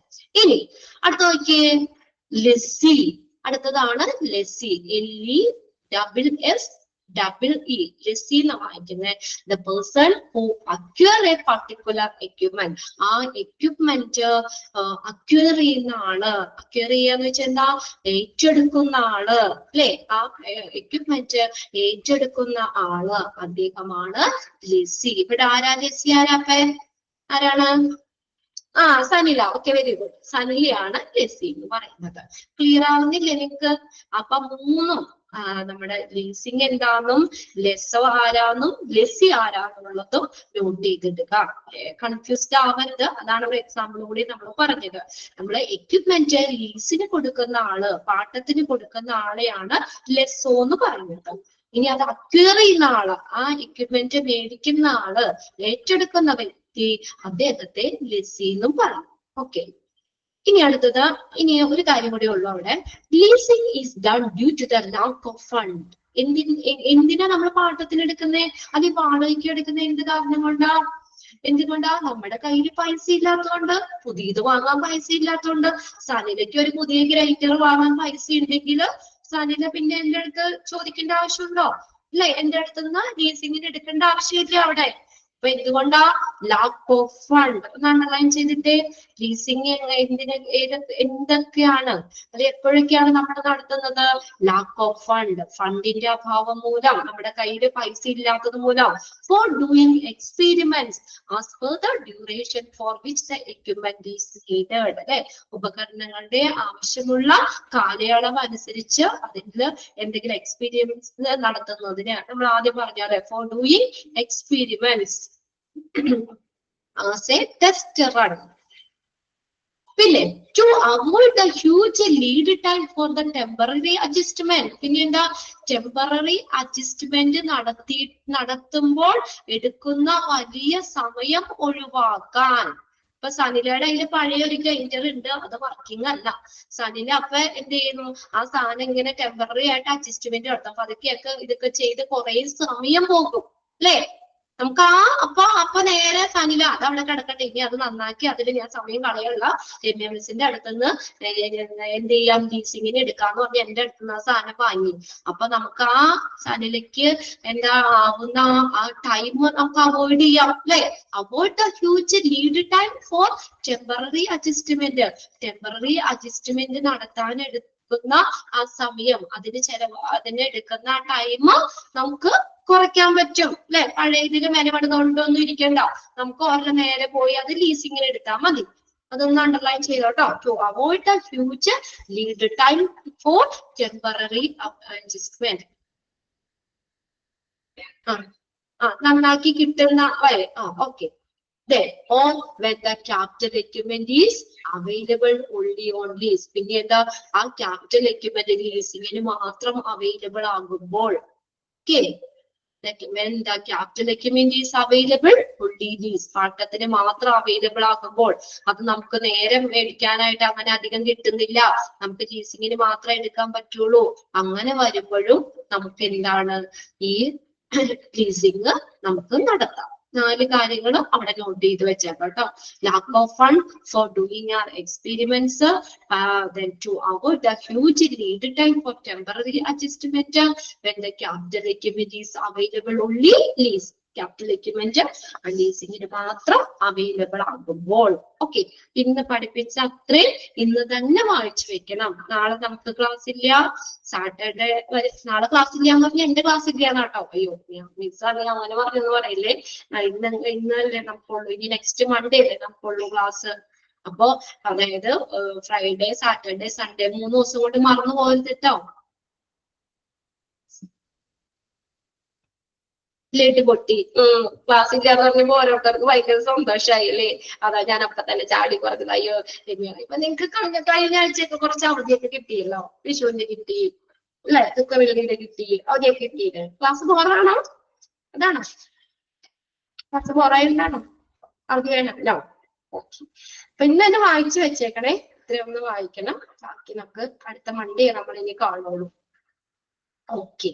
ഇനി അടുത്ത നോക്കിയേ, ലെസ്സി. അടുത്തതാണ് ലെസ്സി. LESSEE. ലെസ്സി എന്ന് വായിക്കുന്നത് the person who acquire A particular equipment. ആ എക്യുപ്മെന്റ് അക്വയർ ചെയ്യുന്ന ആള്. അക്വയർ ചെയ്യാന്ന് വെച്ചാൽ എന്താ? ഏറ്റെടുക്കുന്ന ആള് അല്ലെ. ആ എക്യുപ്മെന്റ് ഏറ്റെടുക്കുന്ന ആള്, അദ്ദേഹമാണ് ലെസ്സി. ഇവിടെ ആരാ ലെസ്സി? ആരാണ്? സനില. Okay, very good. സനിലയാണ് ലെസ്സി എന്ന് പറയുന്നത്. ക്ലിയർ ആവുന്നില്ലേ നിങ്ങൾക്ക്? അപ്പൊ 3ഉം നമ്മുടെ ലീസിംഗ് എന്താണെന്നും ലെസ്സോ ആരാന്നും ലെസ്സി ആരാന്നുള്ളതും നോട്ട് ചെയ്തിടുക. കൺഫ്യൂസ്ഡ് ആവരുത്. അതാണ് ഒരു എക്സാമ്പിൾ കൂടി നമ്മൾ പറഞ്ഞത്. നമ്മള് എക്യുപ്മെന്റ് ലീസിന് കൊടുക്കുന്ന ആള്, പാട്ടത്തിന് കൊടുക്കുന്ന ആളെയാണ് ലെസ്സോ എന്ന് പറയുന്നത്. ഇനി അത് അക്വയർ ചെയ്യുന്ന ആള്, ആ എക്യുപ്മെന്റ് മേടിക്കുന്ന ആള്, ഏറ്റെടുക്കുന്ന വ്യക്തി, അദ്ദേഹത്തെ ലെസ്സി എന്നും പറയും. ഓക്കെ. ഇനി അടുത്തത്, ഇനി ഒരു കാര്യം കൂടി ഉള്ളു അവിടെ. Leasing is done due to the lack of fund. എന്തിനാ നമ്മൾ പാട്ടത്തിന് എടുക്കുന്നേ? അത് വാടകയ്ക്ക് എടുക്കുന്ന എന്ത് കാരണം കൊണ്ടാ? എന്തുകൊണ്ടാ? നമ്മുടെ കയ്യിൽ പൈസ ഇല്ലാത്തതുകൊണ്ട്, പുതിയത് വാങ്ങാൻ പൈസ ഇല്ലാത്തതുകൊണ്ട്. സനിലയ്ക്ക് ഒരു പുതിയ ഗ്രൈൻഡർ വാങ്ങാൻ പൈസ ഉണ്ടെങ്കിൽ സനില പിന്നെ എന്റെ അടുത്ത് ചോദിക്കേണ്ട ആവശ്യമുണ്ടോ? അല്ലെ. എന്റെ അടുത്തുനിന്ന് ലീസിങ്ങിന് എടുക്കേണ്ട ആവശ്യമില്ല അവിടെ. അപ്പൊ എന്തുകൊണ്ടാ ലാക്ക് ഓഫ് ഫണ്ട് ഒന്ന് അണ്ടർലൈൻ ചെയ്തിട്ട് ലീസിങ് എന്തൊക്കെയാണ് അത് എപ്പോഴൊക്കെയാണ് നമ്മൾ നടത്തുന്നത് ലാക്ക് ഓഫ് ഫണ്ട് ഫണ്ടിന്റെ അഭാവം മൂലം നമ്മുടെ കയ്യിൽ പൈസ ഇല്ലാത്തത് മൂലം four doing experiments as per the duration for which the equipment is needed അല്ലെ ഉപകരണങ്ങളുടെ ആവശ്യമുള്ള കാലയളവ് അനുസരിച്ച് അതിൽ എന്തെങ്കിലും എക്സ്പീരിയൻസ് നടത്തുന്നതിന് നമ്മൾ ആദ്യം പറഞ്ഞാലേ four doing experiments as a test run പിന്നെ to avoid the huge lead time for the temporary adjustment പിന്നെ എന്താ ടെമ്പററി അഡ്ജസ്റ്റ്മെന്റ് നടത്തുമ്പോൾ എടുക്കുന്ന വലിയ സമയം ഒഴിവാക്കാൻ ഇപ്പൊ സനിലയുടെ അതിൽ പഴയ ഒരു ഗ്രൈൻഡർ ഉണ്ട് അത് വർക്കിംഗ് അല്ല സനില അപ്പൊ എന്ത് ചെയ്യുന്നു ആ സാധനം ഇങ്ങനെ ടെമ്പററി ആയിട്ട് അഡ്ജസ്റ്റ്മെന്റ് നടത്തും അപ്പൊ അതൊക്കെയൊക്കെ ഇതൊക്കെ ചെയ്ത് കുറെ സമയം പോകും അല്ലേ നമുക്ക് അപ്പൊ നേരെ സനില അത് അവിടെ കിടക്കട്ടെ ഇനി അത് നന്നാക്കി അതിൽ ഞാൻ സമയം കളയുള്ള എംഎംഎസിന്റെ അടുത്തുനിന്ന് എന്ത് ചെയ്യാം ലീസിങ്ങിന് എടുക്കാന്ന് പറഞ്ഞ് എന്റെ അടുത്തുനിന്ന് ആ സാധനം വാങ്ങി അപ്പൊ നമുക്ക് ആ സനിലയ്ക്ക് എന്താ ആവുന്ന ആ ടൈം നമുക്ക് അവോയ്ഡ് ചെയ്യാം അല്ലെ avoid the huge lead time for temporary adjustment നടത്താൻ എടുക്കുന്ന ആ സമയം അതിന് എടുക്കുന്ന ആ ടൈം നമുക്ക് കുറയ്ക്കാൻ പറ്റും അല്ലെ പഴയ ഇതില് മെനമെടുന്നുകൊണ്ടൊന്നും ഇരിക്കണ്ട നമുക്ക് ഓരോ നേരെ പോയി അത് ലീസിങ്ങിന് എടുത്താൽ മതി അതൊന്ന് അണ്ടർലൈൻ ചെയ്തോട്ടോ to avoid the huge lead time for temporary adjustment നന്നാക്കി കിട്ടുന്ന വരെ okay then or when the capital equipment is available only on lease പിന്നെ എന്താ ആ ക്യാപിറ്റൽ എക്യുപ്മെന്റ് ലീസിങ്ങിന് മാത്രം അവൈലബിൾ ആകുമ്പോൾ okay when the capital equipment is available only lease പാട്ടത്തിന് മാത്രം അവൈലബിൾ ആകുമ്പോൾ അത് നമുക്ക് നേരെ മേടിക്കാനായിട്ട് അങ്ങനെ അധികം കിട്ടുന്നില്ല നമുക്ക് ലീസിങ്ങിന് മാത്രം എടുക്കാൻ പറ്റുള്ളൂ അങ്ങനെ വരുമ്പോഴും നമുക്ക് എന്താണ് ഈ ലീസിങ് നമുക്ക് നടത്താം 4 കാര്യങ്ങളും അവിടെ നോട്ട് ചെയ്ത് വെച്ചേക്കാം കേട്ടോ lack of fund for doing our experiments then to avoid the huge lead time for temporary adjustment when the capital equipment is available only lease capital equipment ലീസിങ്ങിന് മാത്രം അവൈലബിൾ ആകുമ്പോൾ ഓക്കെ ഇന്ന് പഠിപ്പിച്ച അത്രയും ഇന്ന് തന്നെ വായിച്ചു വെക്കണം നാളെ നമുക്ക് ക്ലാസ് ഇല്ല സാറ്റർഡേ നാളെ ക്ലാസ് ഇല്ല എന്ന് പറഞ്ഞാൽ എന്റെ ക്ലാസ് ഇല്ലാന്ന് കേട്ടോ അയ്യോ മിസ് അറിയാം അങ്ങനെ പറഞ്ഞെന്ന് പറയില്ലേ ഇന്നല്ലേ നമുക്കുള്ളൂ ഇനി നെക്സ്റ്റ് മൺഡേ അല്ലേ നമുക്കുള്ളൂ ക്ലാസ് അപ്പൊ അതായത് ഫ്രൈഡേ സാറ്റർഡേ സൺഡേ 3 ദിവസം കൊണ്ട് മറന്നു പോകരുത് കേട്ടോ ലേറ്റ് പൊട്ടി ക്ലാസ്സില്ലാന്ന് പറഞ്ഞപ്പോ ഓരോരുത്തർക്ക് ഭയങ്കര സന്തോഷമായി അല്ലേ അതാ ഞാൻ അപ്പൊ തന്നെ ചാടി പറഞ്ഞത് അയ്യോ ഇപ്പൊ നിങ്ങക്ക് കഴിഞ്ഞ ആഴ്ചയൊക്കെ കുറച്ച് അവധിയൊക്കെ കിട്ടിയല്ലോ വിഷുവിന്റെ കിട്ടി അല്ലെ തുക്കവെള്ളിയുടെ കിട്ടി അവധിയൊക്കെ കിട്ടിയില്ലേ ക്ലാസ് ബോറാണോ അതാണോ ക്ലാസ് ബോറായിട്ടാണോ അവധി വേണമല്ലോ അപ്പൊ ഇന്ന് തന്നെ വായിച്ചു വെച്ചേക്കണേ ഇത്രയൊന്ന് വായിക്കണം ബാക്കി നമുക്ക് അടുത്ത മൺഡേ നമ്മൾ ഇനി കാണുള്ളൂ ഓക്കെ